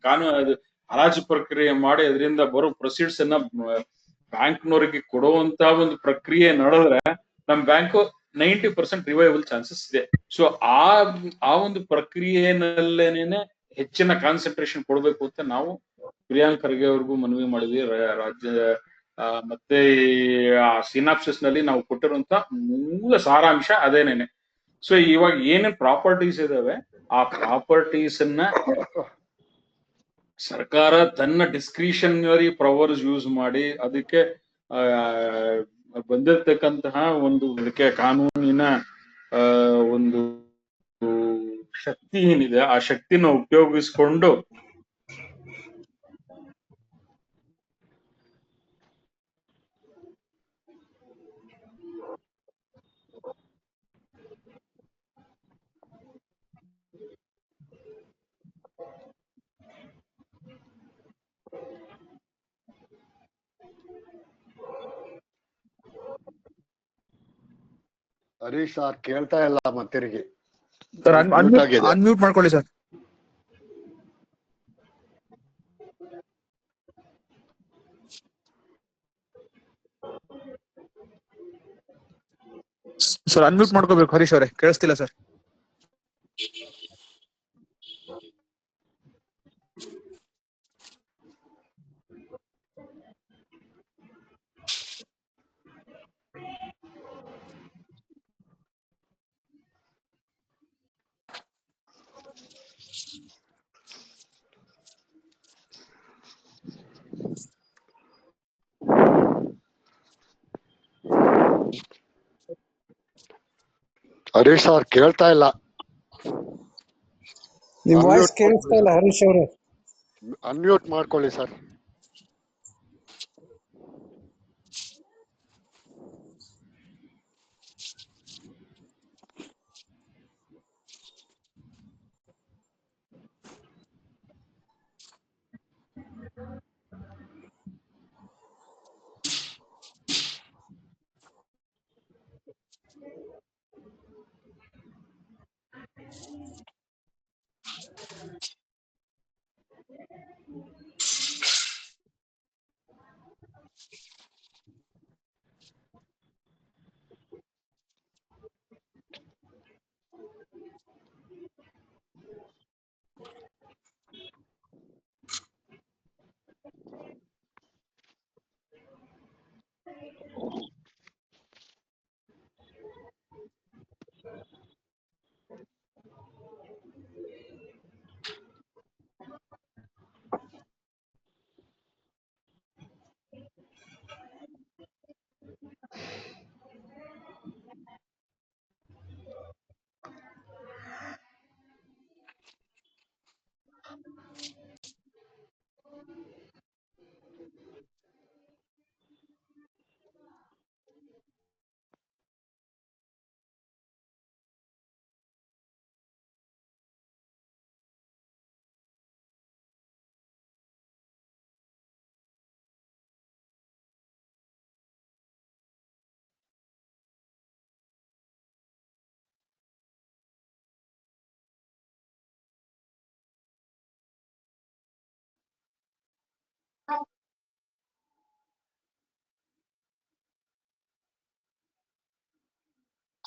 ಕಾನೂನು ಹರಾಜು ಪ್ರಕ್ರಿಯೆ ಮಾಡಿ ಅದರಿಂದ ಬರೋ ಪ್ರೊಸೀಡ್ಸ್ ಅನ್ನ ಬ್ಯಾಂಕ್ನವರಿಗೆ ಕೊಡುವಂತ ಒಂದು ಪ್ರಕ್ರಿಯೆ ನಡೆದ್ರೆ ನಮ್ ಬ್ಯಾಂಕು 90% ರಿವೈವಲ್ ಚಾನ್ಸಸ್ ಇದೆ. ಸೊ ಆ ಒಂದು ಪ್ರಕ್ರಿಯೆನಲ್ಲೇನೆ ಹೆಚ್ಚಿನ ಕಾನ್ಸಂಟ್ರೇಷನ್ ಕೊಡ್ಬೇಕು ಅಂತ ನಾವು ಪ್ರಿಯಾಂಕ್ ಖರ್ಗೆ ಅವ್ರಿಗೂ ಮನವಿ ಮಾಡಿದ್ವಿ. ರಾಜ್ಯ ಮತ್ತೆ ಆ ಸಿನಾಪ್ಸಿಸ್ ನಲ್ಲಿ ನಾವು ಕೊಟ್ಟಿರುವಂತ ಮೂಲ ಸಾರಾಂಶ ಅದೇನೇನೆ. ಸೊ ಇವಾಗ ಏನೇನ್ ಪ್ರಾಪರ್ಟೀಸ್ ಇದಾವೆ ಆ ಪ್ರಾಪರ್ಟೀಸ್ ಅನ್ನ ಸರ್ಕಾರ ತನ್ನ ಡಿಸ್ಕ್ರಿಷನರಿ ಪವರ್ಸ್ ಯೂಸ್ ಮಾಡಿ ಅದಕ್ಕೆ ಬಂದಿರತಕ್ಕಂತಹ ಒಂದು ಅದಕ್ಕೆ ಕಾನೂನಿನ ಒಂದು ಶಕ್ತಿ ಏನಿದೆ ಆ ಶಕ್ತಿನ ಉಪಯೋಗಿಸ್ಕೊಂಡು ಹರೀಶ್ ಸರ್ ಕೇಳ್ತಾ ಇಲ್ಲ ಮತ್ತಿರಿಗೆ ಸರ್ ಅನ್ಮ್ಯೂಟ್ ಮಾಡ್ಕೊಳ್ಳಿ ಸರ್. ಸರ್ ಅನ್ಮ್ಯೂಟ್ ಮಾಡ್ಕೋಬೇಕು ಹರೀಶ್ ಅವರೇ, ಕೇಳಿಸ್ತಿಲ್ಲ ಸರ್. ಹರೀಶ್ ಸರ್ ಕೇಳ್ತಾ ಇಲ್ಲ. ನಿಮ್ ವಾಯ್ಸ್ ಕೇಳಿಸ್ತಾ ಇಲ್ಲ ಹರೀಶ್ ಅವರೇ. ಅನ್ಮ್ಯೂಟ್ ಮಾಡ್ಕೊಳ್ಳಿ ಸರ್.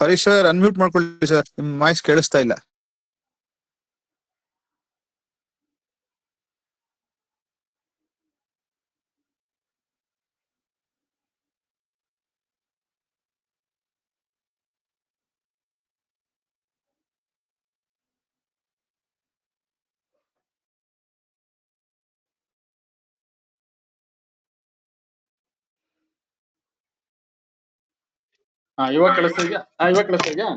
ಹರೀಶ್ ಸರ್ ಅನ್ಮ್ಯೂಟ್ ಮಾಡ್ಕೊಳ್ಳಿ ಸರ್, ನಿಮ್ ವಾಯ್ಸ್ ಕೇಳಿಸ್ತಾ ಇಲ್ಲ. ಇವಾಗ ಕೇಳಿಸ್ತಾ ಇದೆಯಾ? ಇವಾಗ ಕೇಳಿಸ್ತಾ ಇದೆಯಾ?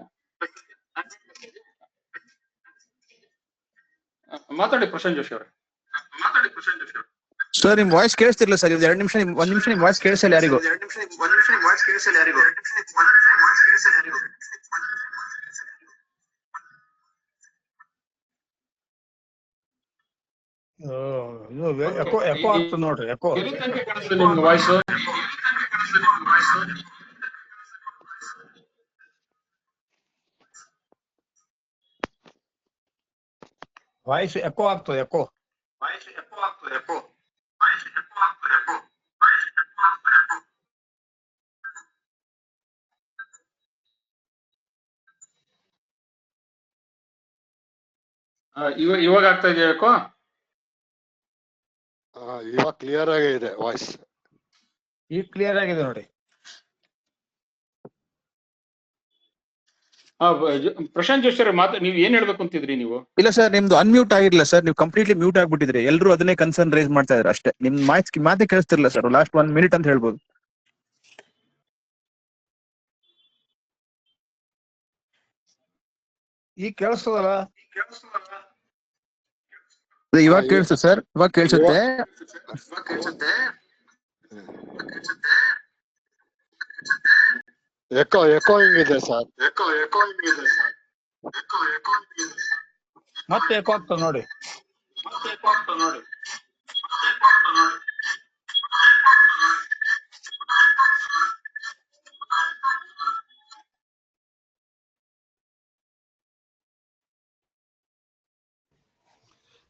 ಮಾತಾಡಿ ಪ್ರಶಾಂತ್ ಜೋಶಿ ಅವರೇ. ಸರ್ ನಿಮ್ ವಾಯ್ಸ್ ಕೇಳಿಸ್ತಿರ್ಲಿಲ್ಲ ಸರ್, ಒಂದ್ ನಿಮಿಷ ನಿಮ್ ವಾಯ್ಸ್ ಕೇಳಿಸಲ್ಲ ಯಾರಿಗೂ. ಎಕೋ ಆಗ್ತದೆ ನೋಡ್ರಿ, ಎಕೋ. ಎಲ್ಲಿ ತನಕ ಕೇಳಿಸ್ತಿದೆ ನಿಮ್ಗೆ ವಾಯ್ಸ್? ವಾಯ್ಸ್ ಎಕೋ ಆಗ್ತದೆ, ಎಕೋ. ಇವಾಗ ಆಗ್ತಾ ಇದೆಯಾ ಯಾಕೋ? ಇವಾಗ ಕ್ಲಿಯರ್ ಆಗಿ ಇದೆ ವಾಯ್ಸ್. ಈಗ ಕ್ಲಿಯರ್ ಆಗಿದೆ ನೋಡಿ. ಪ್ರಶಾಂತ್ ಜೋಶಿ ಅವರೇ, ನೀವ್ ಏನ್ ಹೇಳ್ಬೇಕು ಅಂತಿದ್ರಿ ನೀವು? ಇಲ್ಲ ಸರ್, ನಿಮ್ದು ಅನ್ಮ್ಯೂಟ್ ಆಗಿರ್ಲಿಲ್ಲ ಸರ್, ನೀವು ಕಂಪ್ಲೀಟ್ಲಿ ಮ್ಯೂಟ್ ಆಗ್ಬಿಟ್ಟಿದ್ರಿ. ಎಲ್ಲರೂ ಅದನ್ನೇ ಕನ್ಸರ್ನ್ ರೈಸ್ ಮಾಡ್ತಾ ಇದ್ದಾರೆ ಅಷ್ಟೇ. ನಿಮ್ ಮಾತೇ ಕೇಳಿಸ್ತಿರ್ಲಿಲ್ಲ ಸರ್, ಲಾಸ್ಟ್ 1 minute ಅಂತ ಹೇಳ್ಬೋದು. ಈಗ ಕೇಳಿಸ್ತದಲ್ಲ? ಇವಾಗ ಕೇಳಿಸುತ್ತೆ ಸರ್, ಇವಾಗ ಕೇಳಿಸುತ್ತೆ. ಎಕೋ ಹಿಂಗಿದೆ ಸರ್. ಮತ್ತೆ ಎಕೋ ಆಗ್ತದೆ ನೋಡಿ.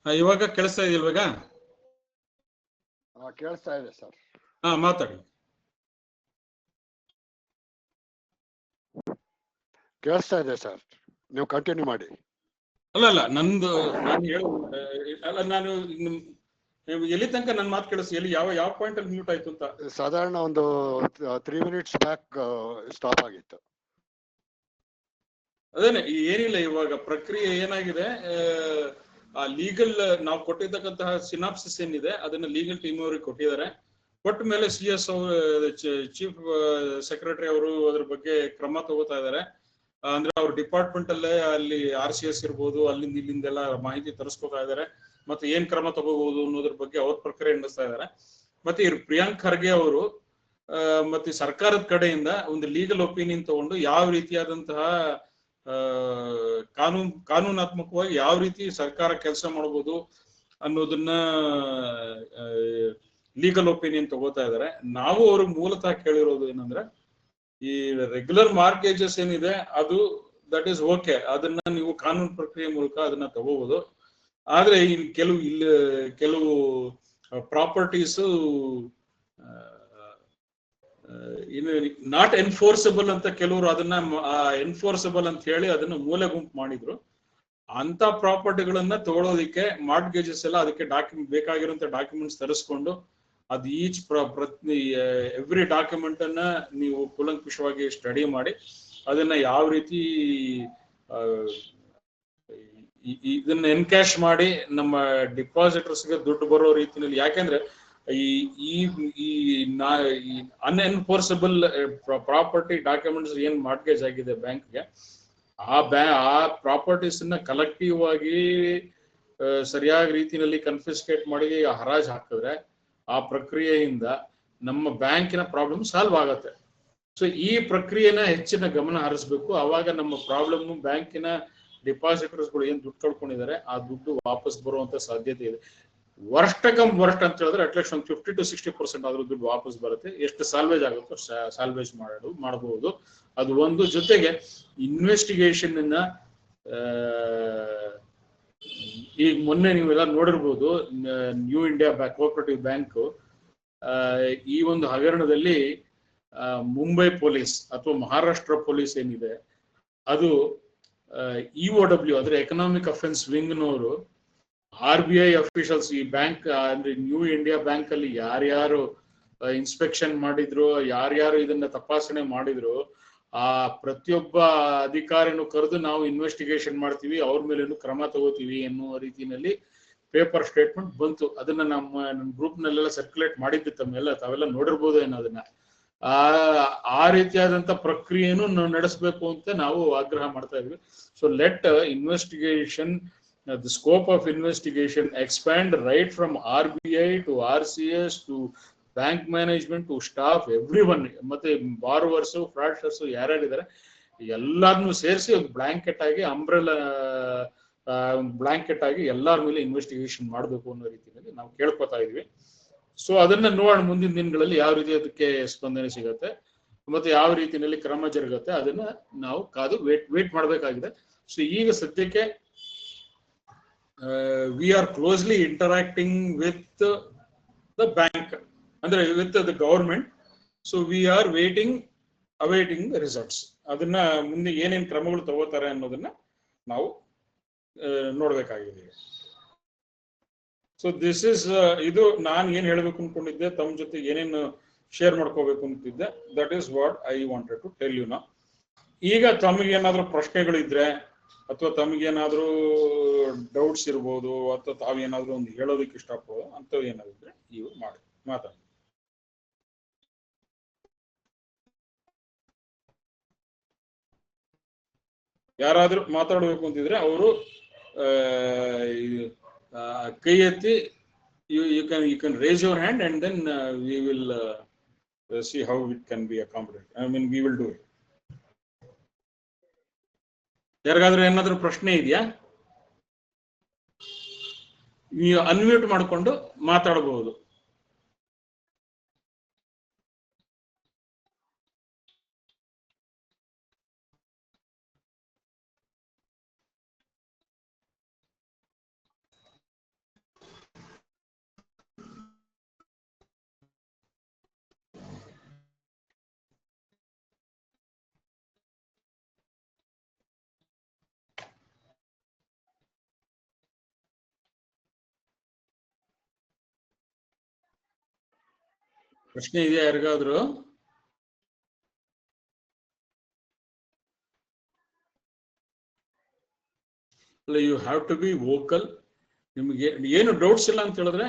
ಇವಾಗ ಕೇಳಿಸ್ತಾ ಇದೆಯಲ್ವಾಗ? ಕೇಳಿಸ್ತಾ ಇದೆ ಸರ್. ಮಾತಾಡಿ. ಕೇಳಿಸ್ತಾ ಇದೆ ಸರ್, ನೀವು ಕಂಟಿನ್ಯೂ ಮಾಡಿ. ಅಲ್ಲ ನಾನು ಎಲ್ಲಿ ತನಕ ನನ್ನ ಮಾತು ಕೇಳಿಸ್, ಯಾವ ಪಾಯಿಂಟ್ ಅಲ್ಲಿ ಮ್ಯೂಟ್ ಆಯ್ತು ಅಂತ? ಸಾಧಾರಣ ಒಂದು 3 minutes ಬ್ಯಾಕ್ ಸ್ಟಾಪ್ ಆಗಿತ್ತು. ಅದೇನೆ, ಏನಿಲ್ಲ, ಇವಾಗ ಪ್ರಕ್ರಿಯೆ ಏನಾಗಿದೆ, ಆ ಲೀಗಲ್ ನಾವು ಕೊಟ್ಟಿರ್ತಕ್ಕಂತಹ ಸಿನಾಪ್ಸಿಸ್ ಏನಿದೆ ಅದನ್ನ ಲೀಗಲ್ ಟೀಮ್ ಅವರಿಗೆ ಕೊಟ್ಟಿದ್ದಾರೆ. ಕೊಟ್ಟ ಮೇಲೆ CS ಅವರು, ಚೀಫ್ ಸೆಕ್ರೆಟರಿ ಅವರು ಅದ್ರ ಬಗ್ಗೆ ಕ್ರಮ ತಗೋತಾ ಇದ್ದಾರೆ. ಅಂದ್ರೆ ಅವ್ರ ಡಿಪಾರ್ಟ್ಮೆಂಟ್ ಅಲ್ಲೇ ಅಲ್ಲಿ RCS ಇರ್ಬೋದು, ಅಲ್ಲಿಂದ ಇಲ್ಲಿಂದೆಲ್ಲ ಮಾಹಿತಿ ತರಿಸ್ಕೊತಾ ಇದ್ದಾರೆ. ಮತ್ತೆ ಏನ್ ಕ್ರಮ ತಗೋಬಹುದು ಅನ್ನೋದ್ರ ಬಗ್ಗೆ ಅವ್ರ ಪ್ರಕ್ರಿಯೆ ನಡೆಸ್ತಾ ಇದ್ದಾರೆ. ಮತ್ತೆ ಇವ್ರು ಪ್ರಿಯಾಂಕ್ ಖರ್ಗೆ ಅವರು ಮತ್ತೆ ಸರ್ಕಾರದ ಕಡೆಯಿಂದ ಒಂದು ಲೀಗಲ್ ಒಪಿನಿಯನ್ ತಗೊಂಡು ಯಾವ ರೀತಿಯಾದಂತಹ ಕಾನೂನಾತ್ಮಕವಾಗಿ ಯಾವ ರೀತಿ ಸರ್ಕಾರ ಕೆಲಸ ಮಾಡಬಹುದು ಅನ್ನೋದನ್ನ ಲೀಗಲ್ ಒಪಿನಿಯನ್ ತಗೋತಾ ಇದ್ದಾರೆ. ನಾವು ಅವ್ರಿಗೆ ಮೂಲತಃ ಕೇಳಿರೋದು ಏನಂದ್ರೆ, ಈ ರೆಗ್ಯುಲರ್ ಮಾರ್ಗೇಜಸ್ ಏನಿದೆ ಅದು ದಟ್ ಈಸ್ ಓಕೆ, ಅದನ್ನ ನೀವು ಕಾನೂನು ಪ್ರಕ್ರಿಯೆ ಮೂಲಕ ಅದನ್ನ ತಗೋಬಹುದು. ಆದ್ರೆ ಕೆಲವು ಪ್ರಾಪರ್ಟೀಸ್ ನಾಟ್ ಎನ್ಫೋರ್ಸಬಲ್ ಅಂತ ಕೆಲವರು ಅದನ್ನ ಎನ್ಫೋರ್ಸಬಲ್ ಅಂತ ಹೇಳಿ ಅದನ್ನ ಮೂಲೆ ಗುಂಪು ಮಾಡಿದ್ರು. ಅಂತ ಪ್ರಾಪರ್ಟಿಗಳನ್ನ ತಗೊಳ್ಳೋದಿಕ್ಕೆ ಮಾರ್ಟ್ಗೇಜಸ್ ಎಲ್ಲ ಅದಕ್ಕೆ ಬೇಕಾಗಿರುವಂತ ಡಾಕ್ಯುಮೆಂಟ್ಸ್ ತರಿಸ್ಕೊಂಡು ಅದು ಎವ್ರಿ ಡಾಕ್ಯುಮೆಂಟ್ ಅನ್ನ ನೀವು ಕೂಲಂಕುಷವಾಗಿ ಸ್ಟಡಿ ಮಾಡಿ ಅದನ್ನ ಯಾವ ರೀತಿ ಇದನ್ನ ಎನ್ಕ್ಯಾಶ್ ಮಾಡಿ ನಮ್ಮ ಡಿಪಾಸಿಟರ್ಸ್ಗೆ ದುಡ್ಡು ಬರೋ ರೀತಿಯಲ್ಲಿ, ಯಾಕೆಂದ್ರೆ ಈ ಅನ್ಎನ್ಫೋರ್ಸಬಲ್ ಪ್ರಾಪರ್ಟಿ ಡಾಕ್ಯುಮೆಂಟ್ಸ್ ಏನ್ ಮಾರ್ಟ್ಗೇಜ್ ಆಗಿದೆ ಬ್ಯಾಂಕ್ಗೆ, ಆ ಪ್ರಾಪರ್ಟೀಸ್ ನ ಕಲೆಕ್ಟಿವ್ ಆಗಿ ಸರಿಯಾದ ರೀತಿಯಲ್ಲಿ ಕನ್ಫಿಸ್ಕೇಟ್ ಮಾಡಿ ಹರಾಜ್ ಹಾಕಿದ್ರೆ ಆ ಪ್ರಕ್ರಿಯೆಯಿಂದ ನಮ್ಮ ಬ್ಯಾಂಕಿನ ಪ್ರಾಬ್ಲಮ್ ಸಾಲ್ವ್ ಆಗತ್ತೆ. ಸೊ ಈ ಪ್ರಕ್ರಿಯೆನ ಹೆಚ್ಚಿನ ಗಮನ ಹರಿಸ್ಬೇಕು. ಅವಾಗ ನಮ್ಮ ಪ್ರಾಬ್ಲಮ್ ಬ್ಯಾಂಕಿನ ಡಿಪಾಸಿಟರ್ಸ್ಗಳು ಏನ್ ದುಡ್ಡು ಕಳ್ಕೊಂಡಿದ್ದಾರೆ ಆ ದುಡ್ಡು ವಾಪಸ್ ಬರುವಂತ ಸಾಧ್ಯತೆ ಇದೆ. ವರ್ಸ್ಟ್ ಅಂತ ಹೇಳಿದ್ರೆ ಅಟ್ಲೀಸ್ಟ್ ಒಂದು 50 to 60% ಆದ್ರೂ ದುಡ್ಡು ವಾಪಸ್ ಬರುತ್ತೆ. ಎಷ್ಟು ಸಾಲ್ವೇಜ್ ಆಗುತ್ತೋ ಸಾಲ್ವೇಜ್ ಮಾಡಬಹುದು. ಅದು ಒಂದು. ಜೊತೆಗೆ ಇನ್ವೆಸ್ಟಿಗೇಷನ್ ಈಗ ಮೊನ್ನೆ ನೀವೆಲ್ಲ ನೋಡಿರ್ಬೋದು, ನ್ಯೂ ಇಂಡಿಯಾ ಕೋಆಪರೇಟಿವ್ ಬ್ಯಾಂಕ್ ಈ ಒಂದು ಹಗರಣದಲ್ಲಿ ಮುಂಬೈ ಪೊಲೀಸ್ ಅಥವಾ ಮಹಾರಾಷ್ಟ್ರ ಪೊಲೀಸ್ ಏನಿದೆ ಅದು EOW ಅಂದ್ರೆ ಎಕನಾಮಿಕ್ ಅಫೆನ್ಸ್ ವಿಂಗ್ನವರು RBI ಅಫಿಷಿಯಲ್ಸ್ ಈ ಬ್ಯಾಂಕ್ ಅಂದ್ರೆ ನ್ಯೂ ಇಂಡಿಯಾ ಬ್ಯಾಂಕ್ ಅಲ್ಲಿ ಯಾರ್ಯಾರು ಇನ್ಸ್ಪೆಕ್ಷನ್ ಮಾಡಿದ್ರು, ಯಾರ್ಯಾರು ಇದನ್ನ ತಪಾಸಣೆ ಮಾಡಿದ್ರು, ಆ ಪ್ರತಿಯೊಬ್ಬ ಅಧಿಕಾರಿನೂ ಕರೆದು ನಾವು ಇನ್ವೆಸ್ಟಿಗೇಷನ್ ಮಾಡ್ತೀವಿ, ಅವ್ರ ಮೇಲೇನು ಕ್ರಮ ತಗೋತೀವಿ ಎನ್ನುವ ರೀತಿಯಲ್ಲಿ ಪೇಪರ್ ಸ್ಟೇಟ್ಮೆಂಟ್ ಬಂತು. ಅದನ್ನ ನಮ್ಮ ಗ್ರೂಪ್ ನಲ್ಲೆಲ್ಲ ಸರ್ಕ್ಯುಲೇಟ್ ಮಾಡಿದ್ದು ತಾವೆಲ್ಲ ನೋಡಿರ್ಬೋದು ಏನೋ ಅದನ್ನ. ಆ ರೀತಿಯಾದಂತ ಪ್ರಕ್ರಿಯೆಯನ್ನು ನಾವು ನಡೆಸಬೇಕು ಅಂತ ನಾವು ಆಗ್ರಹ ಮಾಡ್ತಾ ಇದ್ವಿ. So let investigation, the scope of investigation expand right from RBI to RCS to bank management to staff, everyone, ಮತ್ತೆ ಬಾರೋವರ್ಸ್ ಫ್ರಾಡ್ಸ್ಟರ್ಸ್ ಯಾರ್ಯಾರಿದ್ದಾರೆ ಎಲ್ಲಾರನ್ನೂ ಸೇರಿಸಿ ಒಂದು ಬ್ಲಾಂಕೆಟ್ ಆಗಿ ಅಂಬ್ರೆಲಾ ಬ್ಲಾಂಕೆಟ್ ಆಗಿ ಎಲ್ಲಾರ ಮೇಲೆ ಇನ್ವೆಸ್ಟಿಗೇಷನ್ ಮಾಡಬೇಕು ಅನ್ನೋ ರೀತಿಯಲ್ಲಿ ನಾವು ಕೇಳ್ಕೊತಾ ಇದ್ವಿ. ಸೊ ಅದನ್ನ ನೋಡೋಣ ಮುಂದಿನ ದಿನಗಳಲ್ಲಿ ಯಾವ ರೀತಿ ಅದಕ್ಕೆ ಸ್ಪಂದನೆ ಸಿಗುತ್ತೆ ಮತ್ತೆ ಯಾವ ರೀತಿಯಲ್ಲಿ ಕ್ರಮ ಜರುಗುತ್ತೆ ಅದನ್ನ ನಾವು ಕಾದು ವೇಟ್ ಮಾಡಬೇಕಾಗಿದೆ. ಸೊ ಈಗ ಸದ್ಯಕ್ಕೆ we are closely interacting with the bank, ಅಂದ್ರೆ with the government. So we are awaiting the results. ಅದನ್ನ ಮುಂದೆ ಏನೇನ್ ಕ್ರಮಗಳು ತಗೋತಾರೆ ಅನ್ನೋದನ್ನ ನಾವು ನೋಡ್ಬೇಕಾಗಿದೆ. ಸೊ ದಿಸ್ ಇಸ್ ಇದು ನಾನು ಏನ್ ಹೇಳ್ಬೇಕು ಅನ್ಕೊಂಡಿದ್ದೆ, ತಮ್ಮ ಜೊತೆ ಏನೇನು ಶೇರ್ ಮಾಡ್ಕೋಬೇಕು ಅಂತಿದ್ದೆ, that is what I wanted to tell you ನಾ. ಈಗ ತಮಗೇನಾದ್ರೂ ಪ್ರಶ್ನೆಗಳಿದ್ರೆ ಅಥವಾ ತಮಗೇನಾದ್ರೂ ಡೌಟ್ಸ್ ಇರ್ಬೋದು ಅಥವಾ ತಾವೇನಾದ್ರೂ ಒಂದು ಹೇಳೋದಕ್ಕೆ ಇಷ್ಟಪಡೋದು ಅಂತವ್ ಏನಾದ್ರು ಇದ್ರೆ ಇವು ಮಾತಾಡಿ. ಯಾರಾದ್ರೂ ಮಾತಾಡಬೇಕು ಅಂತಿದ್ರೆ ಅವರು ಕೈ ಎತ್ತಿ you can raise your hand and then we will see how it can be accommodated. I mean we will do it. ಯಾರಿಗಾದ್ರೂ ಏನಾದ್ರೂ ಪ್ರಶ್ನೆ ಇದೆಯಾ? ನೀವು ಅನ್ಮ್ಯೂಟ್ ಮಾಡಿಕೊಂಡು ಮಾತಾಡಬಹುದು. ಪ್ರಶ್ನೆ ಇದೆಯಾ ಯಾರಿಗಾದ್ರೂ? You have to be vocal. ನಿಮ್ಗೆ ಏನು ಡೌಟ್ಸ್ ಇಲ್ಲ ಅಂತ ಹೇಳಿದ್ರೆ,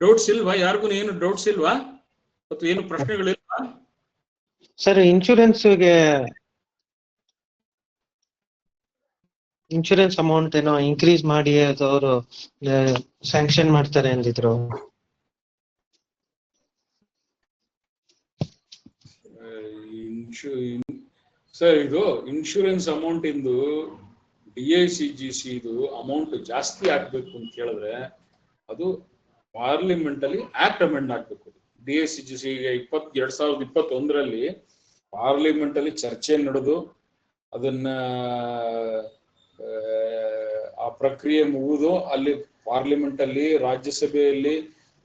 ಡೌಟ್ಸ್ ಇಲ್ವಾ? ಯಾರಿಗೂ ಏನು ಡೌಟ್ಸ್ ಇಲ್ವಾ ಅಥವಾ ಏನು ಪ್ರಶ್ನೆಗಳಿಲ್ವಾ? ಸರ್ ಇನ್ಶೂರೆನ್ಸ್ ಅಮೌಂಟ್ ಏನೋ ಇನ್ಕ್ರೀಸ್ ಮಾಡಿ ಅವರು ಸ್ಯಾಂಕ್ಷನ್ ಮಾಡ್ತಾರೆ ಅಂದಿದ್ರು. ಸರ್ ಇದು ಇನ್ಶೂರೆನ್ಸ್ ಅಮೌಂಟ್ ಇಂದು DICGC ಇದು ಅಮೌಂಟ್ ಜಾಸ್ತಿ ಆಗ್ಬೇಕು ಅಂತ ಹೇಳಿದ್ರೆ ಅದು ಪಾರ್ಲಿಮೆಂಟ್ ಅಲ್ಲಿ ಆಕ್ಟ್ ಅಮೆಂಡ್ ಆಗ್ಬೇಕು. DICGC 2021 ಪಾರ್ಲಿಮೆಂಟ್ ಅಲ್ಲಿ ಚರ್ಚೆ ನಡೆದು ಅದನ್ನ ಆ ಪ್ರಕ್ರಿಯೆ ಮುಗಿದು ಅಲ್ಲಿ ಪಾರ್ಲಿಮೆಂಟ್ ಅಲ್ಲಿ ರಾಜ್ಯಸಭೆಯಲ್ಲಿ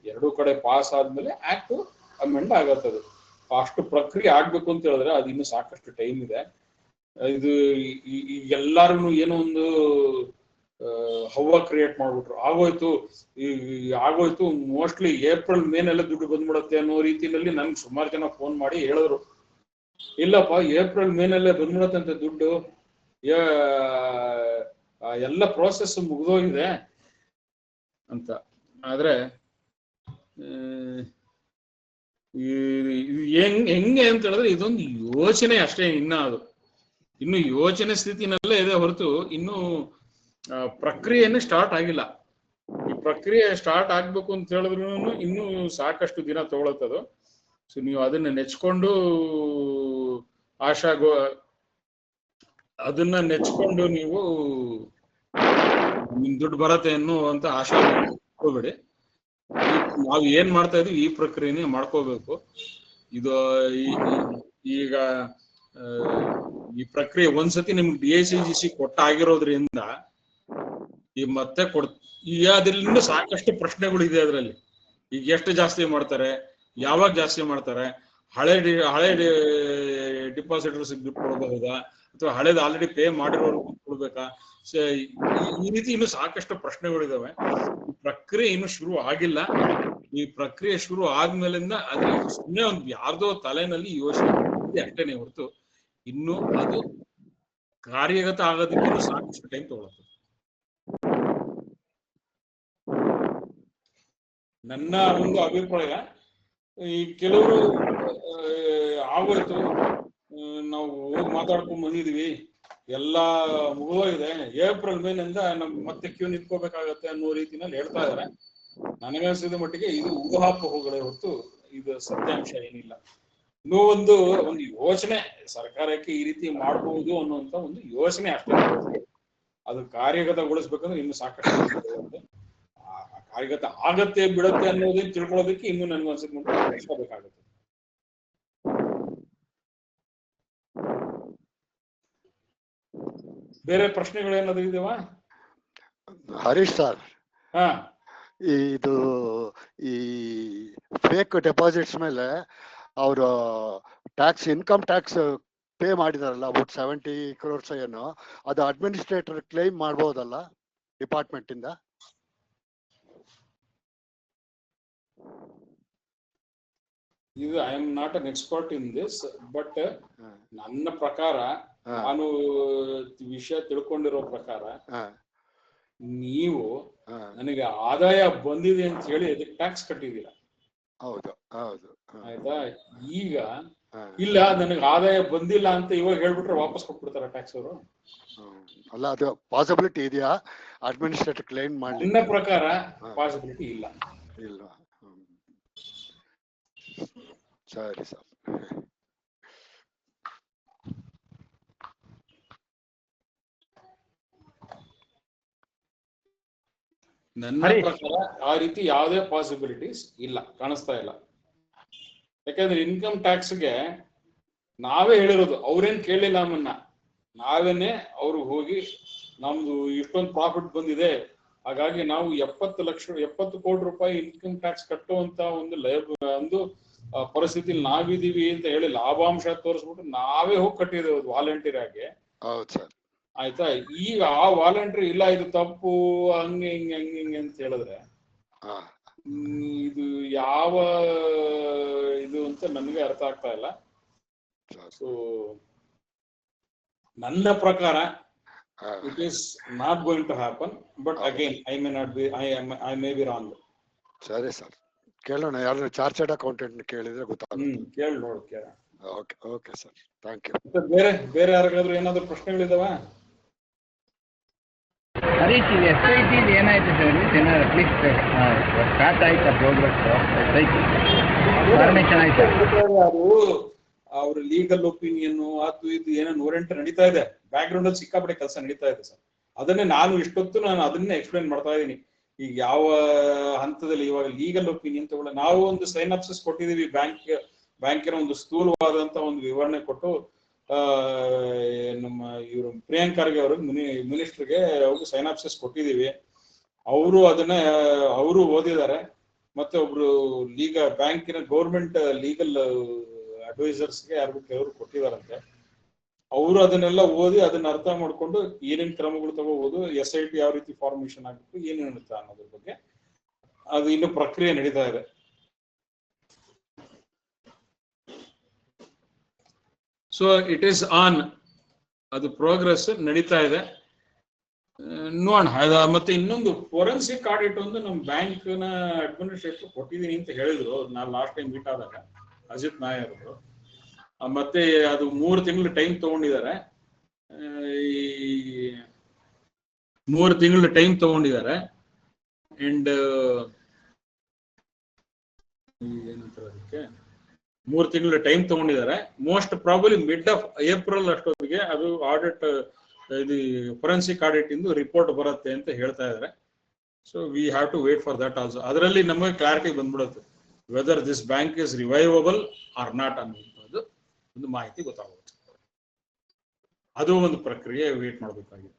ಎರಡೂ ಕಡೆ ಪಾಸ್ ಆದ್ಮೇಲೆ ಆಕ್ಟ್ ಅಮೆಂಡ್ ಆಗತ್ತದು. ಅಷ್ಟು ಪ್ರಕ್ರಿಯೆ ಆಗ್ಬೇಕು ಅಂತ ಹೇಳಿದ್ರೆ ಅದು ಇನ್ನು ಸಾಕಷ್ಟು ಟೈಮ್ ಇದೆ. ಇದು ಎಲ್ಲಾರು ಏನೋ ಒಂದು ಹವ್ವ ಕ್ರಿಯೇಟ್ ಮಾಡ್ಬಿಟ್ರು, ಆಗೋಯ್ತು ಮೋಸ್ಟ್ಲಿ ಏಪ್ರಿಲ್ ಮೇನೆಲ್ಲ ದುಡ್ಡು ಬಂದ್ಬಿಡತ್ತೆ ಅನ್ನೋ ರೀತಿಯಲ್ಲಿ ನನ್ಗೆ ಸುಮಾರು ಜನ ಫೋನ್ ಮಾಡಿ ಹೇಳಿದ್ರು, ಇಲ್ಲಪ್ಪ ಏಪ್ರಿಲ್ ಮೇನಲ್ಲೇ ಬಂದ್ಬಿಡತ್ತಂತೆ ದುಡ್ಡು, ಎಲ್ಲ ಪ್ರೋಸೆಸ್ ಮುಗಿದೋಗಿದೆ ಅಂತ. ಆದ್ರೆ ಹೆಂಗೆ ಅಂತ ಹೇಳಿದ್ರೆ ಇದೊಂದು ಯೋಚನೆ ಅಷ್ಟೇ, ಇನ್ನು ಯೋಚನೆ ಸ್ಥಿತಿನಲ್ಲೇ ಇದೆ ಹೊರತು ಇನ್ನು ಪ್ರಕ್ರಿಯೆನೇ ಸ್ಟಾರ್ಟ್ ಆಗಿಲ್ಲ. ಈ ಪ್ರಕ್ರಿಯೆ ಸ್ಟಾರ್ಟ್ ಆಗ್ಬೇಕು ಅಂತ ಹೇಳಿದ್ರು ಇನ್ನೂ ಸಾಕಷ್ಟು ದಿನ ತಗೊಳತ್ತದು. ಸೊ ನೀವು ಅದನ್ನ ನೆಚ್ಕೊಂಡು ಅದನ್ನ ನೆಚ್ಕೊಂಡು ನೀವು ನಿಮ್ ದುಡ್ಡು ಬರತ್ತೆ ಅನ್ನುವಂತ ಆಶಾ ಹೋಗ್ಬೇಡಿ. ನಾವು ಏನ್ ಮಾಡ್ತಾ ಇದೀವಿ ಈ ಪ್ರಕ್ರಿಯೆನೇ ಮಾಡ್ಕೋಬೇಕು. ಇದು ಈಗ ಈ ಪ್ರಕ್ರಿಯೆ ಒಂದ್ಸತಿ ನಿಮ್ಗೆ DICGC ಕೊಟ್ಟಾಗಿರೋದ್ರಿಂದ ಈ ಮತ್ತೆ ಈಗ ಅದ್ರಿಂದ ಸಾಕಷ್ಟು ಪ್ರಶ್ನೆಗಳು ಇದೆ ಅದರಲ್ಲಿ. ಈಗ ಎಷ್ಟು ಜಾಸ್ತಿ ಮಾಡ್ತಾರೆ, ಯಾವಾಗ ಜಾಸ್ತಿ ಮಾಡ್ತಾರೆ, ಹಳೆ ಡಿಪಾಸಿಟರ್ಸ್ ದುಡ್ಡು ಕೊಡಬಹುದಾ ಅಥವಾ ಹಳೇದು ಆಲ್ರೆಡಿ ಪೇ ಮಾಡಿರೋರು ಕೊಡ್ಬೇಕಾ? ಈ ರೀತಿ ಇನ್ನು ಸಾಕಷ್ಟು ಪ್ರಶ್ನೆಗಳಿದಾವೆ. ಈ ಪ್ರಕ್ರಿಯೆ ಇನ್ನು ಶುರು ಆಗಿಲ್ಲ. ಈ ಪ್ರಕ್ರಿಯೆ ಶುರು ಆದ್ಮೇಲಿಂದ ಅದು ಸುಮ್ಮನೆ ಒಂದು ಯಾರ್ದೋ ತಲೆನಲ್ಲಿ ಯೋಚನೆ ಅಷ್ಟೇನೆ ಹೊರತು ಇನ್ನು ಅದು ಕಾರ್ಯಗತ ಆಗೋದಕ್ಕೆ ಇನ್ನು ಸಾಕಷ್ಟು ಟೈಮ್ ತಗೊಳುತ್ತೆ. ನನ್ನ ಒಂದು ಅಭಿಪ್ರಾಯ, ಈ ಕೆಲವರು ಆಗೋಯ್ತು, ನಾವು ಹೋಗಿ ಮಾತಾಡ್ಕೊಂಡ್ ಬಂದಿದೀವಿ, ಎಲ್ಲಾ ಮುಗಿದೋಗಿದೆ, ಏಪ್ರಿಲ್ ಮೇನಿಂದ ನಮ್ ಮತ್ತೆ ಕ್ಯೂ ನಿಂತ್ಕೋಬೇಕಾಗತ್ತೆ ಅನ್ನೋ ರೀತಿನಲ್ಲಿ ಹೇಳ್ತಾ ಇದಾರೆ. ನನಗನ್ಸಿದ ಮಟ್ಟಿಗೆ ಇದು ಊಹಾಪೋಹಗಳೇ ಹೊರತು ಇದು ಸತ್ಯಾಂಶ ಏನಿಲ್ಲ. ಇನ್ನೂ ಒಂದು ಯೋಚನೆ ಸರ್ಕಾರಕ್ಕೆ ಈ ರೀತಿ ಮಾಡಬಹುದು ಅನ್ನುವಂತ ಒಂದು ಯೋಚನೆ ಅಷ್ಟೇ. ಅದು ಕಾರ್ಯಗತಗೊಳಿಸ್ಬೇಕಂದ್ರೆ ಇನ್ನು ಸಾಕಷ್ಟು ಕಾರ್ಯಗತ ಆಗತ್ತೆ ಬಿಡತ್ತೆ ಅನ್ನೋದನ್ನ ತಿಳ್ಕೊಳ್ಳೋದಕ್ಕೆ ಇನ್ನು ನನ್ಗನ್ಸಿದ ಮಟ್ಟಿಗೆ ಬೇಕಾಗುತ್ತೆ. ಬೇರೆ ಪ್ರಶ್ನೆಗಳೇನಾದ್ರು ಇದಾವ? ಹರೀಶ್ ಸರ್, ಹಾ, ಇದು ಈ ಫೇಕ್ ಡೆಪಾಸಿಟ್ಸ್ ಮೇಲೆ ಅವರು ಟ್ಯಾಕ್ಸ್, ಇನ್ಕಮ್ ಟ್ಯಾಕ್ಸ್ ಪೇ ಮಾಡಿದಾರಲ್ಲ ಅಬೌಟ್ 70 crores ಏನು, ಅದು ಅಡ್ಮಿನಿಸ್ಟ್ರೇಟರ್ ಕ್ಲೈಮ್ ಮಾಡ್ಬೋದಲ್ಲ ಡಿಪಾರ್ಟ್ಮೆಂಟ್ ಇಂದ? ಇದು I am not an expert in this, but ನನ್ನ ಪ್ರಕಾರ, ನಾನು ವಿಷಯ ತಿಳ್ಕೊಂಡಿರೋ ಪ್ರಕಾರ, ನೀವು ನನಗೆ ಆದಾಯ ಬಂದಿದೆ ಅಂತ ಹೇಳಿ ಅದಕ್ಕೆ ಟ್ಯಾಕ್ಸ್ ಕಟ್ಟಿದ್ದೀರಾ. ಹೌದು ಹೌದು. ಆಯ್ತಾ? ಈಗ ಇಲ್ಲ ನನಗೆ ಆದಾಯ ಬಂದಿಲ್ಲ ಅಂತ ಇವಾಗ ಹೇಳ್ಬಿಟ್ರೆ ವಾಪಸ್ ಕೊಟ್ಬಿಡ್ತಾರ ಟ್ಯಾಕ್ಸ್ ಅವರು? ಅಲ್ಲ, ಅದು ಪಾಸಿಬಿಲಿಟಿ ಇದೆಯಾ ಅಡ್ಮಿನಿಸ್ಟ್ರೇಟರ್ ಕ್ಲೈಮ್ ಮಾಡ್ಲಿ? ನನ್ನ ಪ್ರಕಾರ ಪಾಸಿಬಿಲಿಟಿ ಇಲ್ಲ. ಇಲ್ಲ. ಸರಿ ಸರ್. ನನ್ನ ಪ್ರಕಾರ ಆ ರೀತಿ ಯಾವುದೇ ಪಾಸಿಬಿಲಿಟೀಸ್ ಇಲ್ಲ, ಕಾಣಿಸ್ತಾ ಇಲ್ಲ. ಯಾಕಂದ್ರೆ ಇನ್ಕಮ್ ಟ್ಯಾಕ್ಸ್ಗೆ ನಾವೇ ಹೇಳಿರೋದು, ಅವ್ರೇನ್ ಕೇಳಿಲ್ಲ ನಮ್ಮನ್ನ, ನಾವೇನೆ ಅವ್ರಿಗೆ ಹೋಗಿ ನಮ್ದು ಇಷ್ಟೊಂದು ಪ್ರಾಫಿಟ್ ಬಂದಿದೆ, ಹಾಗಾಗಿ ನಾವು 70 ಕೋಟಿ ರೂಪಾಯಿ ಇನ್ಕಮ್ ಟ್ಯಾಕ್ಸ್ ಕಟ್ಟುವಂತ ಒಂದು ಪರಿಸ್ಥಿತಿಲಿ ನಾವಿದೀವಿ ಅಂತ ಹೇಳಿ ಲಾಭಾಂಶ ತೋರಿಸ್ಬಿಟ್ಟು ನಾವೇ ಹೋಗಿ ಕಟ್ಟಿದ್ದೇವೆ ವಾಲಂಟಿಯರ್ ಆಗಿ. ಹೌದು ಸರ್. ಆಯ್ತಾ? ಈಗ ಆ ವಾಲಂಟ್ರಿ ಇಲ್ಲ, ಇದು ತಪ್ಪು, ಹಂಗೆ ಅಂತ ಹೇಳಿದ್ರೆ ಇದು ಯಾವ ಇದು ಅಂತ ನನಗೆ ಅರ್ಥ ಆಗ್ತಾ ಇಲ್ಲ. ಸೊ ನನ್ನ ಪ್ರಕಾರ it is not going to happen, but again I may be wrong. ಸರಿ ಸರ್, ಕೇಳೋಣ. ಯಾರು ಚಾರ್ಟರ್ಡ್ ಅಕೌಂಟೆಂಟ್ ಕೇಳಿದ್ರೆ ಗೊತ್ತಾಗುತ್ತೆ. ಕೇಳಿ ನೋಡಿ, ಕೇಳ. Okay sir, thank you. ಬೇರೆ ಯಾರಿಗಾದ್ರೂ ಏನಾದ್ರು ಪ್ರಶ್ನೆಗಳಿದಾವ? ಹರೀಶ್, ಇದು SIT ಏನಾಯ್ತು ಸರ್? ಏನಾದ್ರು ಅಟ್ಲೀಸ್ಟ್ ಸ್ಟಾರ್ಟ್ ಆಯ್ತಾ ಪ್ರೋಗ್ರೆಸ್? SIT ಫಾರ್ಮೇಶನ್ ಆಯ್ತಾ? ಅದು ಅವ್ರ ಲೀಗಲ್ ಒಪಿನಿಯನ್ ಅದು ಇದು ಏನೋ 108 ನಡೀತಾ ಇದೆ, ಬ್ಯಾಕ್ ಗ್ರೌಂಡ್ ಅಲ್ಲಿ ಸಿಕ್ಕಾಪಟ್ಟೆ ಕೆಲಸ ನಡೀತಾ ಇದೆ ಸರ್. ಅದನ್ನೇ ನಾನು ಅದನ್ನೇ ಎಕ್ಸ್ಪ್ಲೈನ್ ಮಾಡ್ತಾ ಇದ್ದೀನಿ. ಈಗ ಯಾವ ಹಂತದಲ್ಲಿ ಇವಾಗ ಲೀಗಲ್ ಒಪಿನಿಯನ್ ತಗೊಳ್ಳ, ನಾವು ಒಂದು ಸೈನಾಪ್ಸಿಸ್ ಕೊಟ್ಟಿದೀವಿ, ಬ್ಯಾಂಕಿನ ಒಂದು ಸ್ಥೂಲವಾದಂತ ಒಂದು ವಿವರಣೆ ಕೊಟ್ಟು ನಮ್ಮ ಇವರು ಪ್ರಿಯಾಂಕ್ ಖರ್ಗೆ ಅವ್ರಿಗೆ ಮಿನಿಸ್ಟರ್ಗೆ ಅವ್ರಿಗೆ ಸೈನಾಪ್ಸಿಸ್ ಕೊಟ್ಟಿದೀವಿ. ಅವರು ಓದಿದ್ದಾರೆ, ಮತ್ತೆ ಒಬ್ರು ಬ್ಯಾಂಕಿನ ಗೌರ್ಮೆಂಟ್ ಲೀಗಲ್ ಅಡ್ವೈಸರ್ಸ್ಗೆ ಯಾರು ಕೊಟ್ಟಿದಾರಂತೆ. ಅವರು ಅದನ್ನೆಲ್ಲ ಓದಿ ಅದನ್ನ ಅರ್ಥ ಮಾಡ್ಕೊಂಡು ಏನೇನ್ ಕ್ರಮಗಳು ತಗೋಬಹುದು, SIT ಯಾವ ರೀತಿ ಫಾರ್ಮೇಶನ್ ಆಗಬೇಕು, ಏನೇನಿರುತ್ತೆ ಅನ್ನೋದ್ರ ಬಗ್ಗೆ ಅದು ಇನ್ನು ಪ್ರಕ್ರಿಯೆ ನಡೀತಾ ಇದೆ. ಸೊ ಇಟ್ ಈಸ್ ಆನ್, ಅದು ಪ್ರೋಗ್ರೆಸ್ ನಡೀತಾ ಇದೆ, ನೋಡೋಣ. ಮತ್ತೆ ಇನ್ನೊಂದು ಫೋರೆನ್ಸಿಕ್ ಆಡಿಟ್ ಒಂದು ನಮ್ಮ ಬ್ಯಾಂಕ್ನ ಅಡ್ಮಿನಿಸ್ಟ್ರೇಟರ್ ಕೊಟ್ಟಿದ್ದೀನಿ ಅಂತ ಹೇಳಿದ್ರು, ನಾನು ಲಾಸ್ಟ್ ಟೈಮ್ ಮೀಟ್ ಆದಾಗ ಅಜಿತ್ ನಾಯರ್ ಅವರು. ಮತ್ತೆ ಅದು 3 ತಿಂಗಳು ಟೈಮ್ ತಗೊಂಡಿದ್ದಾರೆ. 3 ತಿಂಗಳು ಟೈಮ್ ತಗೊಂಡಿದ್ದಾರೆ. ಅಂಡ್ ಏನಂತಾರೆ ಅದಕ್ಕೆ, 3 ತಿಂಗಳು ಟೈಮ್ ತಗೊಂಡಿದ್ದಾರೆ. Most probably mid of April ಅಷ್ಟೊತ್ತಿಗೆ ಅದು ಆಡಿಟ್, ಇದು ಫೊರೆನ್ಸಿಕ್ ಆಡಿಟ್ ಇಂದು ರಿಪೋರ್ಟ್ ಬರುತ್ತೆ ಅಂತ ಹೇಳ್ತಾ ಇದ್ದಾರೆ. So we have to wait for that also. ಅದರಲ್ಲಿ ನಮಗೆ ಕ್ಲಾರಿಟಿ ಬಂದ್ಬಿಡುತ್ತೆ whether this bank is revivable or not ಅನ್ನುವಂಥದ್ದು ಒಂದು ಮಾಹಿತಿ ಗೊತ್ತಾಗುತ್ತೆ. ಅದು ಒಂದು ಪ್ರಕ್ರಿಯೆ ವೇಟ್ ಮಾಡಬೇಕಾಗಿದೆ.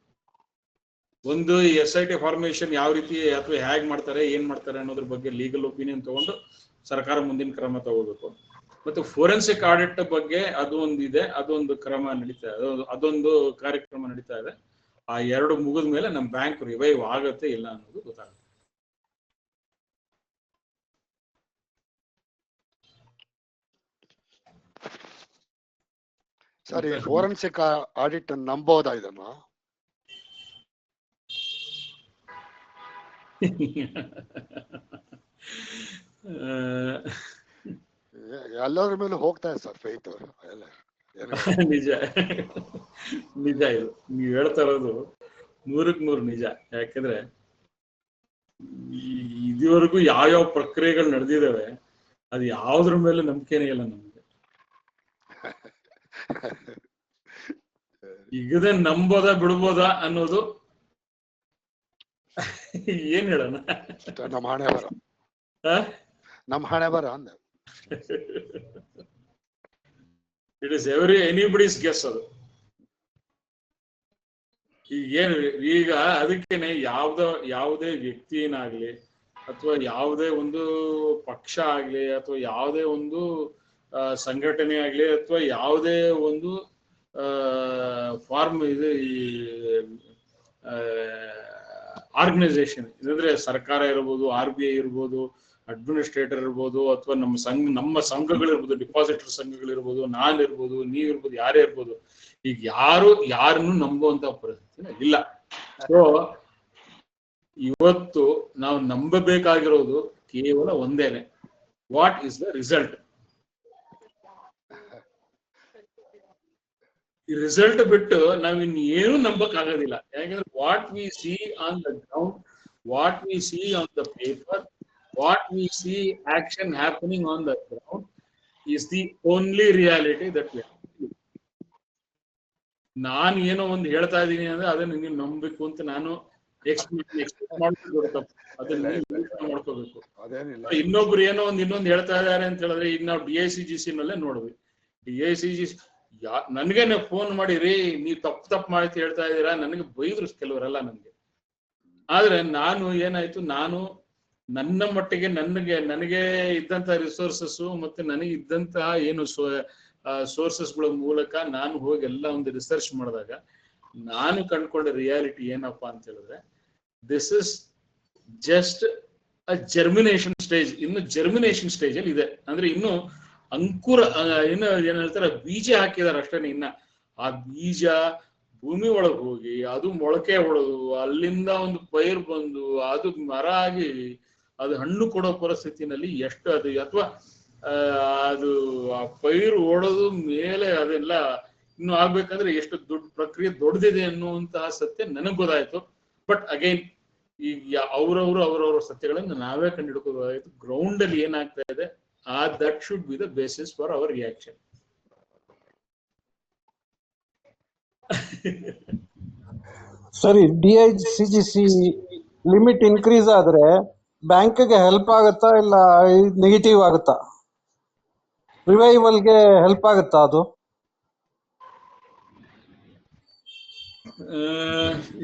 ಒಂದು SIT ಫಾರ್ಮೇಶನ್ ಯಾವ ರೀತಿ ಅಥವಾ ಹೇಗೆ ಮಾಡ್ತಾರೆ, ಏನ್ ಮಾಡ್ತಾರೆ ಅನ್ನೋದ್ರ ಬಗ್ಗೆ ಲೀಗಲ್ ಒಪಿನಿಯನ್ ತಗೊಂಡು ಸರ್ಕಾರ ಮುಂದಿನ ಕ್ರಮ ತಗೋಬೇಕು. ಮತ್ತೆ ಫೋರೆನ್ಸಿಕ್ ಆಡಿಟ್ ಬಗ್ಗೆ ಅದು ಒಂದಿದೆ, ಅದೊಂದು ಕ್ರಮ ನಡೀತಾ ಇದೆ, ಅದೊಂದು ಕಾರ್ಯಕ್ರಮ ನಡೀತಾ ಇದೆ. ಆ ಎರಡು ಮುಗಿದ ಮೇಲೆ ನಮ್ಮ ಬ್ಯಾಂಕ್ ರಿವೈವ್ ಆಗತ್ತೆ ಇಲ್ಲ ಅನ್ನೋದು ಗೊತ್ತಾಗುತ್ತೆ. ಸರ್, ಈ ಫೋರೆನ್ಸಿಕ್ ಆಡಿಟ್ ನಂಬೋದಾ ಇದನ್ನು? ಎಲ್ಲರ ಮೇಲೆ ಹೋಗ್ತಾ ಇದೆ ಸರ್ ಫೇತ್. ನಿಜ ನಿಜ, ಇದು ನೀವ್ ಹೇಳ್ತಾ ಇರೋದು 100% ನಿಜ. ಯಾಕಂದ್ರೆ ಇದುವರೆಗೂ ಯಾವ್ಯಾವ ಪ್ರಕ್ರಿಯೆಗಳು ನಡೆದಿದಾವೆ ಅದು ಯಾವ್ದ್ರ ಮೇಲೆ ನಂಬಿಕೆನೇ ಇಲ್ಲ ನಮ್ಗೆ. ಈಗದೇ ನಂಬೋದಾ ಬಿಡ್ಬೋದಾ ಅನ್ನೋದು ಏನ್ ಹೇಳೋಣ, ನಮ್ಮ ಹಣೆ ಬರ, ನಮ್ಮ ಹಣೆ ಬರ ಅಂದ. ಇಟ್ ಇಸ್ ಎನಿಬಡೀಸ್ ಗೆಸ್ ಅದು. ಈಗ ಅದಕ್ಕೇನೆ ಯಾವುದೇ ವ್ಯಕ್ತಿನಾಗ್ಲಿ ಅಥವಾ ಯಾವುದೇ ಒಂದು ಪಕ್ಷ ಆಗ್ಲಿ ಅಥವಾ ಯಾವುದೇ ಒಂದು ಸಂಘಟನೆ ಆಗ್ಲಿ ಅಥವಾ ಯಾವುದೇ ಒಂದು ಫಾರ್ಮ್ ಇದು ಆರ್ಗನೈಸೇಷನ್ ಇದಂದ್ರೆ ಸರ್ಕಾರ ಇರ್ಬೋದು, RBI ಇರ್ಬೋದು, ಅಡ್ಮಿನಿಸ್ಟ್ರೇಟರ್ ಇರ್ಬೋದು, ಅಥವಾ ನಮ್ಮ ಸಂಘಗಳಿರ್ಬೋದು, ಡಿಪಾಸಿಟರ್ ಸಂಘಗಳಿರ್ಬೋದು, ನಾನ್ ಇರ್ಬೋದು, ನೀವಿರ್ಬೋದು, ಯಾರೇ ಇರ್ಬೋದು, ಈಗ ಯಾರನ್ನು ನಂಬುವಂತ ಪರಿಸ್ಥಿತಿ ಇಲ್ಲ. ಸೊ ಇವತ್ತು ನಾವು ನಂಬಬೇಕಾಗಿರೋದು ಕೇವಲ ಒಂದೇನೆ, ವಾಟ್ ಇಸ್ ದ ರಿಸಲ್ಟ್. ಈ ರಿಸಲ್ಟ್ ಬಿಟ್ಟು ನಾವ್ ಇನ್ನೇನು ನಂಬಕ್ ಆಗೋದಿಲ್ಲ. ಯಾಕಂದ್ರೆ what we C on the ground, what we C on the paper, what we see action happening on the ground is the only reality that we have. ನಾನು ಏನೋ ಒಂದು ಹೇಳ್ತಾ ಇದ್ದೀನಿ ಅಂದ್ರೆ ಅದನ್ನ ನೀವು ನಂಬಬೇಕು ಅಂತ ನಾನು ಎಕ್ಸ್ಪೆಕ್ಟ್ ಮಾಡ್ಕೋಬೇಕು, ಅದನ್ನ ಮಾಡ್ಕೋಬೇಕು. ಇನ್ನೊಬ್ರು ಏನೋ ಇನ್ನೊಂದು ಹೇಳ್ತಾ ಇದಾರೆ ಅಂತ ಹೇಳಿದ್ರೆ, ಈಗ ನಾವು DICGC ನಲ್ಲೇ ನೋಡಿದ್ವಿ. DICGC ನನ್ಗೇನೆ ಫೋನ್ ಮಾಡಿರಿ, ನೀವು ತಪ್ಪು ಮಾಹಿತಿ ಹೇಳ್ತಾ ಇದ್ದೀರಾ, ನನಗೆ ಬೈದ್ರು ಕೆಲವರೆಲ್ಲ ನನ್ಗೆ. ಆದ್ರೆ ನಾನು ಏನಾಯ್ತು, ನಾನು ನನ್ನ ಮಟ್ಟಿಗೆ ನನಗೆ ಇದ್ದಂತ ರಿಸೋರ್ಸಸ್ ಮತ್ತೆ ನನಗೆ ಇದ್ದಂತಹ ಏನು ಸೋರ್ಸಸ್ಗಳ ಮೂಲಕ ನಾನು ಹೋಗಿ ಎಲ್ಲ ಒಂದು ರಿಸರ್ಚ್ ಮಾಡಿದಾಗ ನಾನು ಕಂಡ್ಕೊಂಡ ರಿಯಾಲಿಟಿ ಏನಪ್ಪಾ ಅಂತ ಹೇಳಿದ್ರೆ, this is just a germination stage. ಇನ್ನು ಜರ್ಮಿನೇಷನ್ ಸ್ಟೇಜ್ ಅಲ್ಲಿ ಇದೆ. ಅಂದ್ರೆ ಇನ್ನು ಅಂಕುರ, ಇನ್ನು ಏನ್ ಹೇಳ್ತಾರೆ, ಬೀಜ ಹಾಕಿದಾರೆ ಅಷ್ಟೇನೆ. ಇನ್ನ ಆ ಬೀಜ ಭೂಮಿ ಒಳಗೆ ಹೋಗಿ ಅದು ಮೊಳಕೆ ಹೊಡೆದು ಅಲ್ಲಿಂದ ಒಂದು ಪೈರ್ ಬಂದು ಅದು ಮರ ಆಗಿ ಅದು ಹಣ್ಣು ಕೊಡೋ ಪರಿಸ್ಥಿತಿನಲ್ಲಿ ಎಷ್ಟು ಅದು, ಅಥವಾ ಅದು ಆ ಪೈರು ಓಡೋದು ಮೇಲೆ ಅದೆಲ್ಲ ಇನ್ನು ಆಗ್ಬೇಕಂದ್ರೆ ಎಷ್ಟು ದೊಡ್ಡ ಪ್ರಕ್ರಿಯೆ ದೊಡ್ಡದಿದೆ ಅನ್ನುವಂತಹ ಸತ್ಯ ನನಗ್ ಗೊತ್ತಾಯ್ತು. ಬಟ್ ಅಗೈನ್ ಈಗ ಅವ್ರವ್ರ ಸತ್ಯಗಳನ್ನು ನಾವೇ ಕಂಡುಹಿಡ್ಕೋಬೇಕಾಯ್ತು. ಗ್ರೌಂಡ್ ಅಲ್ಲಿ ಏನಾಗ್ತಾ ಇದೆ, that should be the basis for our reaction. ಸರಿ, DICGC ಲಿಮಿಟ್ ಇನ್ಕ್ರೀಸ್ ಆದ್ರೆ ಬ್ಯಾಂಕ್ಗೆ ಹೆಲ್ಪ್ ಆಗುತ್ತಾ ಇಲ್ಲ ನೆಗೆಟಿವ್ ಆಗುತ್ತಾ? ರಿವೈವಲ್ಗೆ ಹೆಲ್ಪ್ ಆಗುತ್ತಾ ಅದು?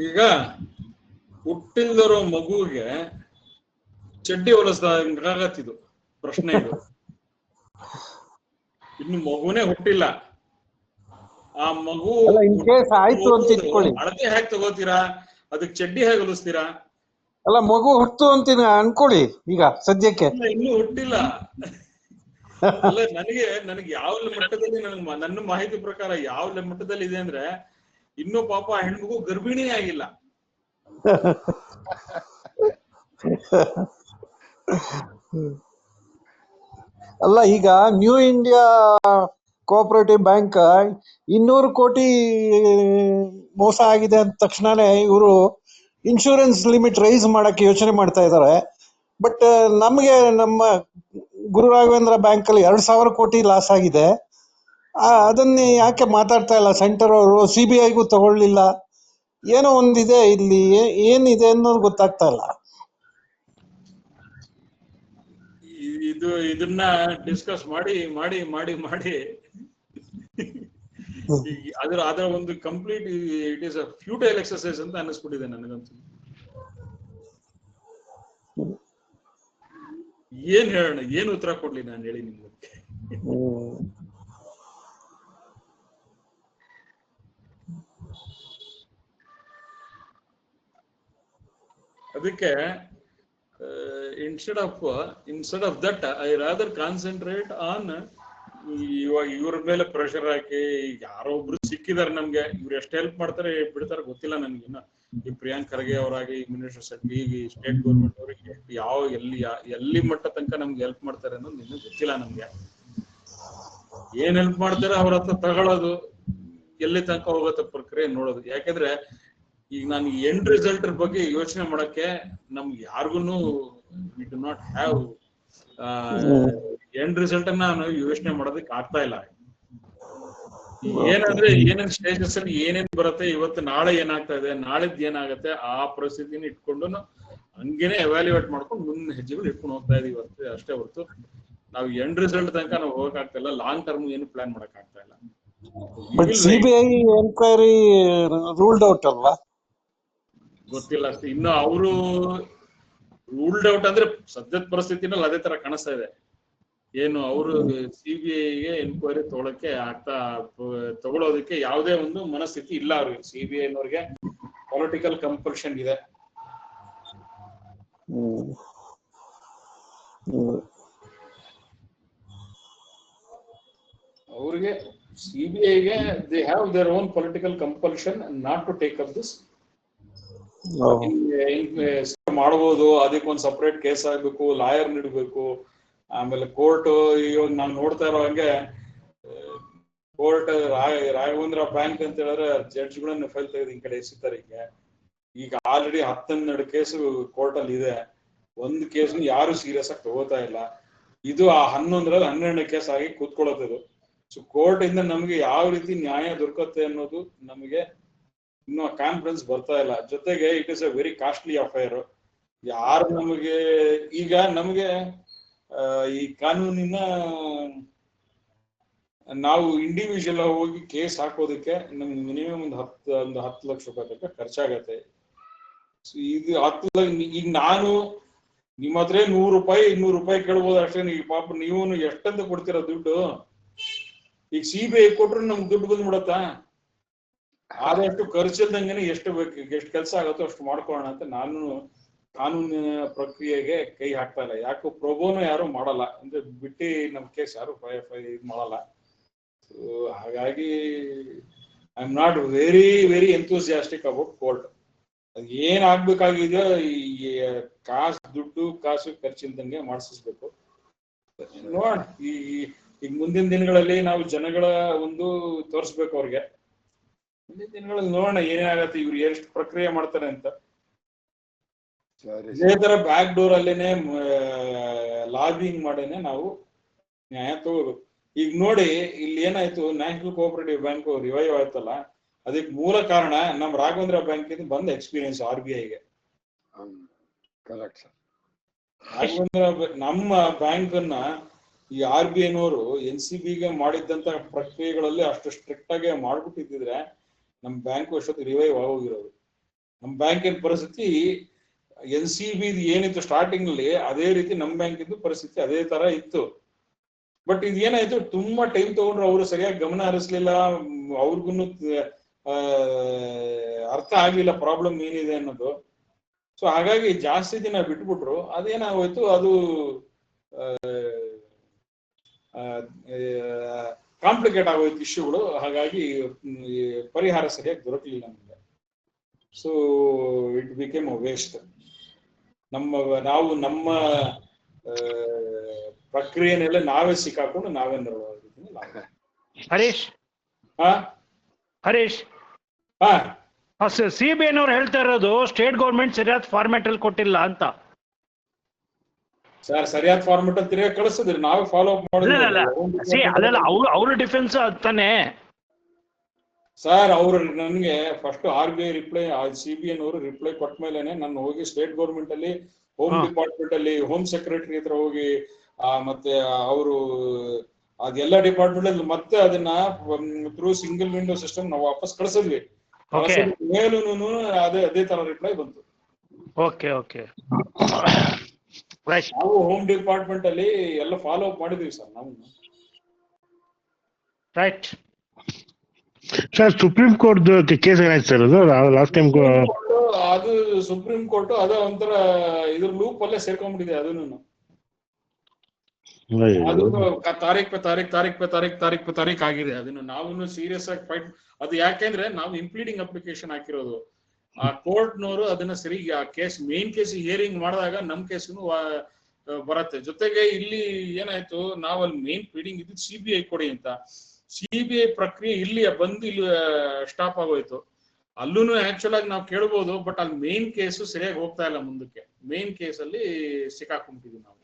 ಈಗ ಹುಟ್ಟಿಲ್ದಿರೋ ಮಗುವಿಗೆ ಚಡ್ಡಿ ಹೊಲಸ್ದಾಗತ್ತಿದು ಪ್ರಶ್ನೆ ಇದು. ಇನ್ನು ಮಗುನೇ ಹುಟ್ಟಿಲ್ಲ, ಆ ಮಗು ಇನ್ ಕೇಸ್ ಆಯ್ತು ಅಂತ ಇಟ್ಕೊಳ್ಳಿ, ಅಳತೆ ಹೇಗೆ ತಗೋತೀರಾ, ಅದಕ್ಕೆ ಚಡ್ಡಿ ಹೇಗೆ ಹೊಲಿಸ್ತೀರಾ? ಅಲ್ಲ, ಮಗು ಹುಟ್ಟು ಅಂತ ಅನ್ಕೊಳ್ಳಿ, ಈಗ ಸದ್ಯಕ್ಕೆ ಇನ್ನೂ ಹುಟ್ಟಿಲ್ಲ. ಅಲ್ಲ, ನನಗೆ ಯಾವ ಮಟ್ಟದಲ್ಲಿ ನನ್ನ ಮಾಹಿತಿ ಪ್ರಕಾರ ಯಾವ ಮಟ್ಟದಲ್ಲಿ ಇದೆ ಅಂದ್ರೆ, ಇನ್ನೂ ಪಾಪ ಹೆಣ್ಮಗು ಗರ್ಭಿಣಿ ಆಗಿಲ್ಲ. ಅಲ್ಲ, ಈಗ ನ್ಯೂ ಇಂಡಿಯಾ ಕೋಆಪರೇಟಿವ್ ಬ್ಯಾಂಕ್ 200 ಕೋಟಿ ಮೋಸ ಆಗಿದೆ ಅಂದ ತಕ್ಷಣನೇ ಇವರು ಇನ್ಶೂರೆನ್ಸ್ ಲಿಮಿಟ್ ರೈಸ್ ಮಾಡಕ್ಕೆ ಯೋಚನೆ ಮಾಡ್ತಾ ಇದ್ದಾರೆ. ಬಟ್ ನಮಗೆ ನಮ್ಮ ಗುರು ರಾಘವೇಂದ್ರ ಬ್ಯಾಂಕ್ ಅಲ್ಲಿ 2,000 ಕೋಟಿ ಲಾಸ್ ಆಗಿದೆ. ಅದನ್ನೇ ಯಾಕೆ ಮಾತಾಡ್ತಾ ಇಲ್ಲ ಸೆಂಟರ್ ಅವರು? CBIಗೂ ತಗೊಳ್ಳಿಲ್ಲ. ಏನೋ ಒಂದಿದೆ ಇಲ್ಲಿ, ಏನಿದೆ ಅನ್ನೋದು ಗೊತ್ತಾಗ್ತಾ ಇಲ್ಲ. ಇದನ್ನ ಡಿಸ್ಕಸ್ ಮಾಡಿ ಮಾಡಿ ಮಾಡಿ ಮಾಡಿ ಅದರ ಒಂದು complete it is a futile exercise ಅಂತ ಅನ್ನಿಸ್ಬಿಟ್ಟಿದೆ ನನಗಂತೂ. ಏನ್ ಹೇಳೋಣ, ಏನ್ ಉತ್ತರ ಕೊಡ್ಲಿ ನಾನು ಹೇಳಿ ನಿಮ್ಗೆ? ಅದಕ್ಕೆ instead of that I rather concentrate on ಇವಾಗ ಇವ್ರ ಮೇಲೆ ಪ್ರೆಷರ್ ಹಾಕಿ ಯಾರೋ ಒಬ್ರು ಸಿಕ್ಕಿದಾರೆ ನಮ್ಗೆ, ಇವ್ರು ಎಷ್ಟು ಹೆಲ್ಪ್ ಮಾಡ್ತಾರೆ ಬಿಡ್ತಾರೆ ಗೊತ್ತಿಲ್ಲ ನನ್ಗೆ. ಇನ್ನ ಈ ಪ್ರಿಯಾಂಕ್ ಖರ್ಗೆ ಅವರಾಗಿ, ಮಿನಿಸ್ಟರ್ ಸೆಟ್ಟಿ, ಈ ಸ್ಟೇಟ್ ಗೌರ್ಮೆಂಟ್ ಅವರಿಗೆ ಯಾವ ಎಲ್ಲಿ ಮಟ್ಟ ತನಕ ನಮ್ಗೆ ಹೆಲ್ಪ್ ಮಾಡ್ತಾರೆ ಅನ್ನೋದು ಇನ್ನೂ ಗೊತ್ತಿಲ್ಲ ನಮ್ಗೆ. ಏನ್ ಹೆಲ್ಪ್ ಮಾಡ್ತಾರೆ ಅವ್ರ ಹತ್ರ ತಗೊಳ್ಳೋದು, ಎಲ್ಲಿ ತನಕ ಹೋಗತ್ತೆ ಪ್ರಕ್ರಿಯೆ ನೋಡೋದು. ಯಾಕಂದ್ರೆ ಈಗ ನಾನು ಎಂಡ್ ರಿಸಲ್ಟ್ ಬಗ್ಗೆ ಯೋಚನೆ ಮಾಡಕ್ಕೆ ನಮ್ಗೆ ಯಾರಿಗೂ we do not have end result ಅನ್ನ ನಾವು ಯೋಚನೆ ಮಾಡೋದಕ್ಕೆ ಆಗ್ತಾ ಇಲ್ಲ. ಏನಂದ್ರೆ ಏನೇನ್ ಸ್ಟೇಜಸ್ ಅಲ್ಲಿ ಏನೇನ್ ಬರುತ್ತೆ, ಇವತ್ತು ನಾಳೆ ಏನಾಗ್ತಾ ಇದೆ, ನಾಳೆದ್ ಏನಾಗತ್ತೆ, ಆ ಪರಿಸ್ಥಿತಿನ ಇಟ್ಕೊಂಡು ಹಂಗೇನೆ ಎವ್ಯಾಲ್ಯೂಯೇಟ್ ಮಾಡ್ಕೊಂಡು ಮುಂದಿನ ಹೆಜ್ಜೆಗಳು ಇಟ್ಕೊಂಡು ಹೋಗ್ತಾ ಇದೀವಿ ಇವತ್ತು ಅಷ್ಟೇ ಹೊರತು ನಾವು ಎಂಡ್ ರಿಸಲ್ಟ್ ತನಕ ನಾವು ಹೋಗಕ್ ಆಗ್ತಾ ಇಲ್ಲ. ಲಾಂಗ್ ಟರ್ಮ್ ಏನು ಪ್ಲಾನ್ ಮಾಡಕ್ ಆಗ್ತಾ ಇಲ್ಲ. But CBI enquiry ruled out ಅಲ್ವಾ? ಗೊತ್ತಿಲ್ಲ ಅಷ್ಟೇ. ಇನ್ನು ಅವರು ರೂಲ್ಡ್ ಔಟ್ ಅಂದ್ರೆ ಸದ್ಯದ ಪರಿಸ್ಥಿತಿನಲ್ಲಿ ಅದೇ ತರ ಕಾಣಿಸ್ತಾ ಇದೆ. ಏನು ಅವರು ಸಿಬಿಐಗೆ ಎನ್ಕ್ವೈರಿ ತಗೊಳ್ಳೋದಕ್ಕೆ ಯಾವುದೇ ಒಂದು ಮನಸ್ಥಿತಿ ಇಲ್ಲ ಅವ್ರಿಗೆ. ಸಿಬಿಐನವ್ರಿಗೆ ಪೊಲಿಟಿಕಲ್ ಕಂಪಲ್ಷನ್ ಇದೆ. ಅವ್ರಿಗೆ ಸಿಬಿಐಗೆ they have their own political compulsion not to take up this. ಮಾಡಬಹುದು, ಅದಕ್ಕೊಂದು ಸಪರೇಟ್ ಕೇಸ್ ಆಗ್ಬೇಕು, ಲಾಯರ್ ನೀಡಬೇಕು, ಆಮೇಲೆ ಕೋರ್ಟ್. ಇವಾಗ ನಾವು ನೋಡ್ತಾ ಇರೋ ಹಂಗೆ ಕೋರ್ಟ್ ರಾಘವೇಂದ್ರ ಬ್ಯಾಂಕ್ ಅಂತ ಹೇಳಿದ್ರೆ ಜಡ್ಜ್ಗಳನ್ನ ಫೈಲ್ ತೆಗೆದು ಈ ಕಡೆ ಎಸಿತಾರೆ. ಈಗ ಆಲ್ರೆಡಿ 10-12 ಕೇಸು ಕೋರ್ಟ್ ಅಲ್ಲಿ ಇದೆ. ಒಂದು ಕೇಸ್ ಯಾರು ಸೀರಿಯಸ್ ಆಗಿ ತಗೋತಾ ಇಲ್ಲ. ಇದು ಆ 11ರಲ್ಲಿ 12ನೇ ಕೇಸ್ ಆಗಿ ಕೂತ್ಕೊಳ್ಳೋದು. ಸೊ ಕೋರ್ಟ್ ಇಂದ ನಮ್ಗೆ ಯಾವ ರೀತಿ ನ್ಯಾಯ ದೊರಕುತ್ತೆ ಅನ್ನೋದು ನಮಗೆ ಇನ್ನೂ ಕಾನ್ಫಿಡೆನ್ಸ್ ಬರ್ತಾ ಇಲ್ಲ. ಜೊತೆಗೆ it is a very costly affair. ಯಾರು ನಮಗೆ ಈ ಕಾನೂನಿನ ನಾವು ಇಂಡಿವಿಜುವಲ್ ಹೋಗಿ ಕೇಸ್ ಹಾಕೋದಕ್ಕೆ ನಮ್ಗೆ ಮಿನಿಮಮ್ ಒಂದು 10 ಲಕ್ಷ ರೂಪಾಯಿ ತನಕ ಖರ್ಚಾಗತ್ತೆ. ಇದು 10 ಲಕ್ಷ. ಈಗ ನಾನು ನಿಮ್ಮ ಹತ್ರ 100 ರೂಪಾಯಿ 200 ರೂಪಾಯಿ ಕೇಳ್ಬೋದು ಅಷ್ಟೇ. ಈಗ ಪಾಪ ನೀವು ಎಷ್ಟಂತ ಕೊಡ್ತೀರ ದುಡ್ಡು? ಈಗ ಸಿಬಿಐ ಕೊಟ್ರು ನಮ್ಗೆ ದುಡ್ಡು ಬಂದ್ಬಿಡತ್ತಾ? ಆದಷ್ಟು ಖರ್ಚಿಲ್ದಂಗೆನೆ ಎಷ್ಟು ಕೆಲಸ ಆಗುತ್ತೋ ಅಷ್ಟು ಮಾಡ್ಕೊಳ್ಳೋಣ ಅಂತ ನಾನು ಕಾನೂನಿನ ಪ್ರಕ್ರಿಯೆಗೆ ಕೈ ಹಾಕ್ತಾ ಇಲ್ಲ. ಯಾಕೋ ಪ್ರೊಬೋನು ಯಾರು ಮಾಡಲ್ಲ ಅಂದ್ರೆ ಬಿಟ್ಟು ನಮ್ ಕೇಸ್ ಯಾರು ಇದು ಮಾಡಲ್ಲ. ಹಾಗಾಗಿ I am not very enthusiastic about court. ಅದು ಏನ್ ಆಗ್ಬೇಕಾಗಿದೆಯೋ ಈ ದುಡ್ಡು ಕಾಸು ಖರ್ಚಿಲ್ದಂಗೆ ಮಾಡಿಸ್ಬೇಕು. ನೋಡ ಈಗ ಮುಂದಿನ ದಿನಗಳಲ್ಲಿ ನಾವು ಜನಗಳ ಒಂದು ತೋರಿಸ್ಬೇಕು ಅವ್ರಿಗೆ. ಮುಂದಿನ ದಿನಗಳಲ್ಲಿ ನೋಡೋಣ ಏನಾಗತ್ತೆ, ಇವ್ರು ಎಷ್ಟು ಪ್ರಕ್ರಿಯೆ ಮಾಡ್ತಾರೆ ಅಂತ. ಇದೇ ತರ ಬ್ಯಾಕ್ ಡೋರ್ ಅಲ್ಲೇನೆ ಲಾಬಿಂಗ್ ಮಾಡೇನೆ ನಾವು ನ್ಯಾಯ ತಗೋಬೇಕು. ಈಗ ನೋಡಿ ಇಲ್ಲಿ ಏನಾಯ್ತು, ನ್ಯಾಷನಲ್ ಕೋಆಪರೇಟಿವ್ ಬ್ಯಾಂಕ್ ರಿವೈವ್ ಆಯ್ತಲ್ಲ, ಅದಕ್ಕೆ ಮೂಲ ಕಾರಣ ನಮ್ ರಾಘವೇಂದ್ರ ಬ್ಯಾಂಕ್ ಇಂದ ಬಂದ ಎಕ್ಸ್ಪೀರಿಯನ್ಸ್ RBIಗೆ. ನಮ್ಮ ಬ್ಯಾಂಕ್ ಅನ್ನ ಈ RBIನವರು NCBಗೆ ಮಾಡಿದ್ದಂತ ಪ್ರಕ್ರಿಯೆಗಳಲ್ಲಿ ಅಷ್ಟು ಸ್ಟ್ರಿಕ್ಟ್ ಆಗಿ ಮಾಡ್ಬಿಟ್ಟಿದ್ರೆ ನಮ್ ಬ್ಯಾಂಕ್ ಅಷ್ಟೊತ್ತು ರಿವೈವ್ ಆಗೋಗಿರೋದು. ನಮ್ ಬ್ಯಾಂಕಿನ ಪರಿಸ್ಥಿತಿ NCB ಏನಿತ್ತು ಸ್ಟಾರ್ಟಿಂಗ್ ಅಲ್ಲಿ ಅದೇ ರೀತಿ ನಮ್ ಬ್ಯಾಂಕ್ ಇದ್ದು ಪರಿಸ್ಥಿತಿ ಅದೇ ತರ ಇತ್ತು. ಬಟ್ ಇದೇನಾಯ್ತು, ತುಂಬಾ ಟೈಮ್ ತಗೊಂಡ್ರು, ಅವರು ಸರಿಯಾಗಿ ಗಮನ ಹರಿಸ್ಲಿಲ್ಲ, ಅವ್ರಿಗೂ ಅರ್ಥ ಆಗ್ಲಿಲ್ಲ ಪ್ರಾಬ್ಲಮ್ ಏನಿದೆ ಅನ್ನೋದು. ಸೊ ಹಾಗಾಗಿ ಜಾಸ್ತಿ ದಿನ ಬಿಟ್ಬಿಟ್ರು. ಅದೇನಾಗೋಯ್ತು, ಅದು ಕಾಂಪ್ಲಿಕೇಟ್ ಆಗೋಯ್ತು ಇಶ್ಯೂಗಳು. ಹಾಗಾಗಿ ಪರಿಹಾರ ಸರಿಯಾಗಿ ದೊರಕಲಿಲ್ಲ ನಮಗೆ. So it became a waste. ನಾವು ನಮ್ಮ ಪ್ರಕ್ರಿಯೆನೆಲ್ಲ ನಾವೇ ಸಿಕ್ಕಾಕೊಂಡು ನಾವೇ ಹರೀಶ್ ಸಿಬಿಐನವ್ರು ಹೇಳ್ತಾ ಇರೋದು ಸ್ಟೇಟ್ ಗೌರ್ಮೆಂಟ್ ಸರಿಯಾದ ಫಾರ್ಮ್ಯಾಟ್ ಅಲ್ಲಿ ಕೊಟ್ಟಿಲ್ಲ ಅಂತ. ಸರ್ ಸರಿಯಾದ ಫಾರ್ಮೆಟ್ ಅಂತ ತಿರ್ಗಾ ಕಳಿಸಿದ್ರಿ, ನಾವೇ ಫಾಲೋ ಅಪ್ ಮಾಡಿದ್ವಿ. ಅವ್ರ ಡಿಫೆನ್ಸ್ ತಾನೆ ಸರ್. ಅವ್ರು ನನ್ಗೆ ಫಸ್ಟ್ RBI ರಿಪ್ಲೈ, CBIನವರು ರಿಪ್ಲೈ ಕೊಟ್ಟ ಮೇಲೆನೆ ನಾನು ಹೋಗಿ ಸ್ಟೇಟ್ ಗೌರ್ಮೆಂಟ್ ಅಲ್ಲಿ ಹೋಮ್ ಡಿಪಾರ್ಟ್ಮೆಂಟ್ ಅಲ್ಲಿ ಹೋಮ್ ಸೆಕ್ರೆಟರಿ ಹತ್ರ ಹೋಗಿ ಮತ್ತೆ ಅವರು ಅದೆಲ್ಲ ಡಿಪಾರ್ಟ್ಮೆಂಟ್ ಅಲ್ಲಿ ಮತ್ತೆ ಅದನ್ನ ಥ್ರೂ ಸಿಂಗಲ್ ವಿಂಡೋ ಸಿಸ್ಟಮ್ ನಾವು ವಾಪಸ್ ಕಳಿಸಿದ್ವಿ. ಮೇಲೂನು ಅದೇ ತರ ರಿಪ್ಲೈ ಬಂತು. ನಾವು ಹೋಮ್ ಡಿಪಾರ್ಟ್ಮೆಂಟ್ ಅಲ್ಲಿ ಎಲ್ಲ ಫಾಲೋ ಅಪ್ ಮಾಡಿದ್ವಿ ಸರ್. ನಾವು right. Sir supreme court case ಏನಾಯ್ತು ಸರ್ ಅದು ಲಾಸ್ಟ್ ಟೈಮ್? ಅದು ಸುಪ್ರೀಂ ಕೋರ್ಟ್ ಅದ ಒಂಥರ ಇದ್ರ ಲೂಪ್ ಅಲ್ಲೇ ಸೇರ್ಕೊಂಡ್ಬಿಟ್ಟಿದೆ ಅದನ್ನು. ಅದು ತಾರೀಖ್ ಆಗಿದೆ. ಅದನ್ನು ನಾವು ಸೀರಿಯಸ್ ಆಗಿ ಫೈಟ್. ಅದು ಯಾಕೆಂದ್ರೆ ನಾವು ಇಂಪ್ಲೀಡಿಂಗ್ ಅಪ್ಲಿಕೇಶನ್ ಹಾಕಿರೋದು. ಆ ಕೋರ್ಟ್ನವರು ಅದನ್ನ ಸರಿ ಆ ಕೇಸ್ ಮೇನ್ ಕೇಸ್ ಹಿಯರಿಂಗ್ ಮಾಡಿದಾಗ ನಮ್ ಕೇಸ್ನು ಬರತ್ತೆ. ಜೊತೆಗೆ ಇಲ್ಲಿ ಏನಾಯ್ತು, ನಾವು ಅಲ್ಲಿ ಮೇನ್ ಪ್ಲೀಡಿಂಗ್ ಇದ್ದು CBI ಕೊಡಿ ಅಂತ. CBI ಪ್ರಕ್ರಿಯೆ ಇಲ್ಲಿ ಬಂದು ಇಲ್ಲಿ ಸ್ಟಾಪ್ ಆಗೋಯ್ತು. ಅಲ್ಲೂ ಆಕ್ಚುಲ್ ಆಗಿ ನಾವು ಕೇಳ್ಬೋದು, ಬಟ್ ಅಲ್ಲಿ ಮೇನ್ ಕೇಸು ಸರಿಯಾಗಿ ಹೋಗ್ತಾ ಇಲ್ಲ ಮುಂದಕ್ಕೆ. ಮೇನ್ ಕೇಸ್ ಅಲ್ಲಿ ಸಿಕ್ಕಾಕೊಂಡ್ಬಿಟ್ಟಿದ್ವಿ ನಾವು.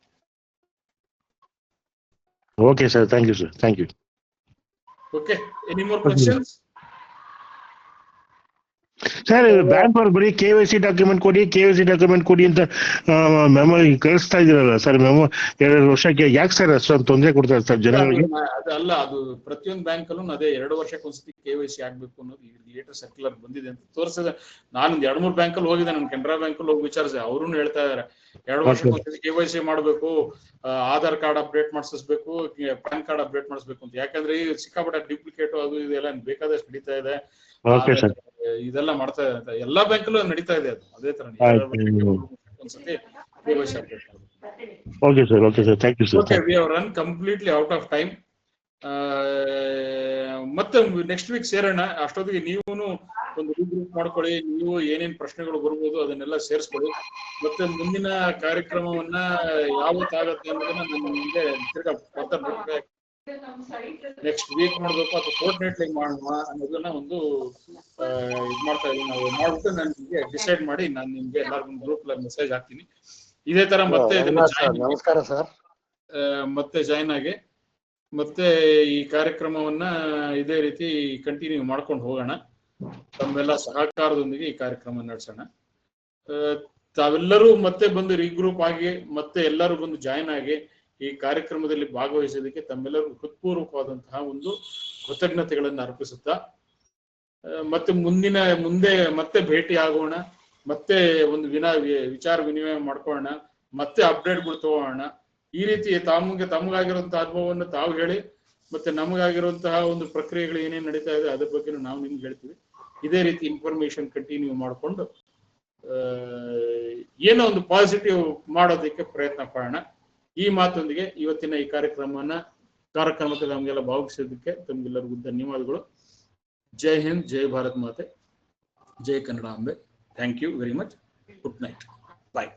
Okay sir, thank you sir, thank you. Okay, any more questions? Sir bank ಅವ್ರು ಬರೀ KYC ಡಾಕ್ಯುಮೆಂಟ್ ಕೊಡಿ ಅಂತ ಮೆಮೊ ಕಳಿಸ್ತಾ ಇದೀರಲ್ಲ ಸರ್. ಮೆಮೊ 2 ವರ್ಷಕ್ಕೆ ಯಾಕೆ ಸರ್ ಅಷ್ಟೊಂದು ತೊಂದರೆ ಕೊಡ್ತಾರೆ ಸರ್ ಜನಗಳಿಗೆ? ಅದಲ್ಲ, ಅದು ಪ್ರತಿಯೊಂದು ಬ್ಯಾಂಕ್ ಅಲ್ಲೂ ಅದೇ 2 ವರ್ಷಕ್ಕೆ ಒಂದ್ಸತಿ KYC ಆಗ್ಬೇಕು ಅನ್ನೋದು ಲೇಟೆಸ್ಟ್ ಸರ್ಕ್ಯುಲರ್ ಬಂದಿದೆ ಅಂತ ತೋರಿಸಿದೆ. ನಾನು 2-3 ಬ್ಯಾಂಕ್ ಅಲ್ಲಿ ಹೋಗಿದ್ದೆ, ನಾನು ಕೆನರಾ ಬ್ಯಾಂಕ್ ಅಲ್ಲಿ ಹೋಗಿ ವಿಚಾರಿಸಿದೆ. ಅವರು ಹೇಳ್ತಾ ಇದಾರೆ 2 ವರ್ಷಕ್ಕೆ ಒಂದ್ಸತಿ KYC ಮಾಡ್ಬೇಕು, ಆಧಾರ್ ಕಾರ್ಡ್ ಅಪ್ಡೇಟ್ ಮಾಡಿಸ್ಬೇಕು, ಪ್ಯಾನ್ ಕಾರ್ಡ್ ಅಪ್ಡೇಟ್ ಮಾಡಿಸ್ಬೇಕು ಅಂತ. ಯಾಕಂದ್ರೆ ಈ ಸಿಕ್ಕಾಪಟ್ಟೆ ಡುಪ್ಲಿಕೇಟ್ ಅದು ಇದೆಲ್ಲ ಬೇಕಾದಷ್ಟು ನಡೀತಾ ಇದೆ. ಇದೆಲ್ಲ ಮಾಡ್ತಾ ಇದೆ, ಎಲ್ಲಾ ಬ್ಯಾಂಕಲ್ಲೂ ನಡೀತಾ ಇದೆ. ಅದು ಅದೇ ತರ ಒಂದ್ಸತಿ KYC ಅಪ್ಡೇಟ್ ಮಾಡಬೇಕು. Okay sir, thank you sir. Okay, we have run completely out of time. ಮತ್ತೆ ನೆಕ್ಸ್ಟ್ ವೀಕ್ ಸೇರೋಣ. ಅಷ್ಟೊತ್ತಿಗೆ ನೀವು ಒಂದು ರೀಗ್ರೂಪ್ ಮಾಡ್ಕೊಳ್ಳಿ. ನೀವು ಏನೇನ್ ಪ್ರಶ್ನೆಗಳು ಬರ್ಬೋದು ಅದನ್ನೆಲ್ಲ ಸೇರಿಸ್ಕೊಳ್ಳಿ. ಮತ್ತೆ ಮುಂದಿನ ಕಾರ್ಯಕ್ರಮವನ್ನ ಯಾವತ್ತಾಗತ್ತೆ ಅನ್ನೋದನ್ನ ನಾನು ನಿಮಗೆ ತಿರ್ಗಾ ನೆಕ್ಸ್ಟ್ ವೀಕ್ ಮಾಡ್ಬೇಕು ಅಥವಾ ಫೋರ್ಟ್ನೈಟ್ಲಿ ಮಾಡುವ ಅನ್ನೋದನ್ನ ಒಂದು ಇದು ಮಾಡ್ತಾ ಇದ್ದೀವಿ. ನಾವು ಮಾಡ್ಬಿಟ್ಟು ನಾನು ನಿಮಗೆ ಡಿಸೈಡ್ ಮಾಡಿ ನಾನು ನಿಮ್ಗೆ ಎಲ್ಲರಿಗೂ ಗ್ರೂಪ್ ಮೆಸೇಜ್ ಹಾಕ್ತೀನಿ. ಇದೇ ತರ ಮತ್ತೆ ನಮಸ್ಕಾರ ಸರ್. ಮತ್ತೆ ಜಾಯಿನ್ ಆಗಿ ಮತ್ತೆ ಈ ಕಾರ್ಯಕ್ರಮವನ್ನ ಇದೇ ರೀತಿ ಕಂಟಿನ್ಯೂ ಮಾಡ್ಕೊಂಡು ಹೋಗೋಣ. ತಮ್ಮೆಲ್ಲ ಸಹಕಾರದೊಂದಿಗೆ ಈ ಕಾರ್ಯಕ್ರಮ ನಡೆಸೋಣ. ತಾವೆಲ್ಲರೂ ಮತ್ತೆ ಬಂದು ರೀಗ್ರೂಪ್ ಆಗಿ ಮತ್ತೆ ಎಲ್ಲರೂ ಬಂದು ಜಾಯಿನ್ ಆಗಿ ಈ ಕಾರ್ಯಕ್ರಮದಲ್ಲಿ ಭಾಗವಹಿಸೋದಕ್ಕೆ ತಮ್ಮೆಲ್ಲರಿಗೂ ಹೃತ್ಪೂರ್ವಕವಾದಂತಹ ಒಂದು ಕೃತಜ್ಞತೆಗಳನ್ನು ಅರ್ಪಿಸುತ್ತಾ ಮತ್ತೆ ಮುಂದೆ ಮತ್ತೆ ಭೇಟಿ ಆಗೋಣ. ಮತ್ತೆ ಒಂದು ವಿಚಾರ ವಿನಿಮಯ ಮಾಡ್ಕೊಳ್ಳೋಣ. ಮತ್ತೆ ಅಪ್ಡೇಟ್ಗಳು ತಗೋಣ. ಈ ರೀತಿ ತಮಗಾಗಿರುವಂತಹ ಅನುಭವವನ್ನು ತಾವು ಹೇಳಿ, ಮತ್ತೆ ನಮಗಾಗಿರುವಂತಹ ಒಂದು ಪ್ರಕ್ರಿಯೆಗಳು ಏನೇನು ನಡೀತಾ ಇದೆ ಅದ್ರ ಬಗ್ಗೆ ನಾವು ನಿಮ್ಗೆ ಹೇಳ್ತೀವಿ. ಇದೇ ರೀತಿ ಇನ್ಫಾರ್ಮೇಶನ್ ಕಂಟಿನ್ಯೂ ಮಾಡಿಕೊಂಡು ಏನೋ ಒಂದು ಪಾಸಿಟಿವ್ ಮಾಡೋದಕ್ಕೆ ಪ್ರಯತ್ನ ಪಡೋಣ. ಈ ಮಾತೊಂದಿಗೆ ಇವತ್ತಿನ ಈ ಕಾರ್ಯಕ್ರಮಕ್ಕೆ ನಮಗೆಲ್ಲ ಭಾಗವಹಿಸೋದಕ್ಕೆ ತಮ್ಗೆಲ್ಲರಿಗೂ ಧನ್ಯವಾದಗಳು. ಜೈ ಹಿಂದ್, ಜೈ ಭಾರತ್ ಮಾತೆ, ಜೈ Kannadambe. Thank you very much. Good night, bye.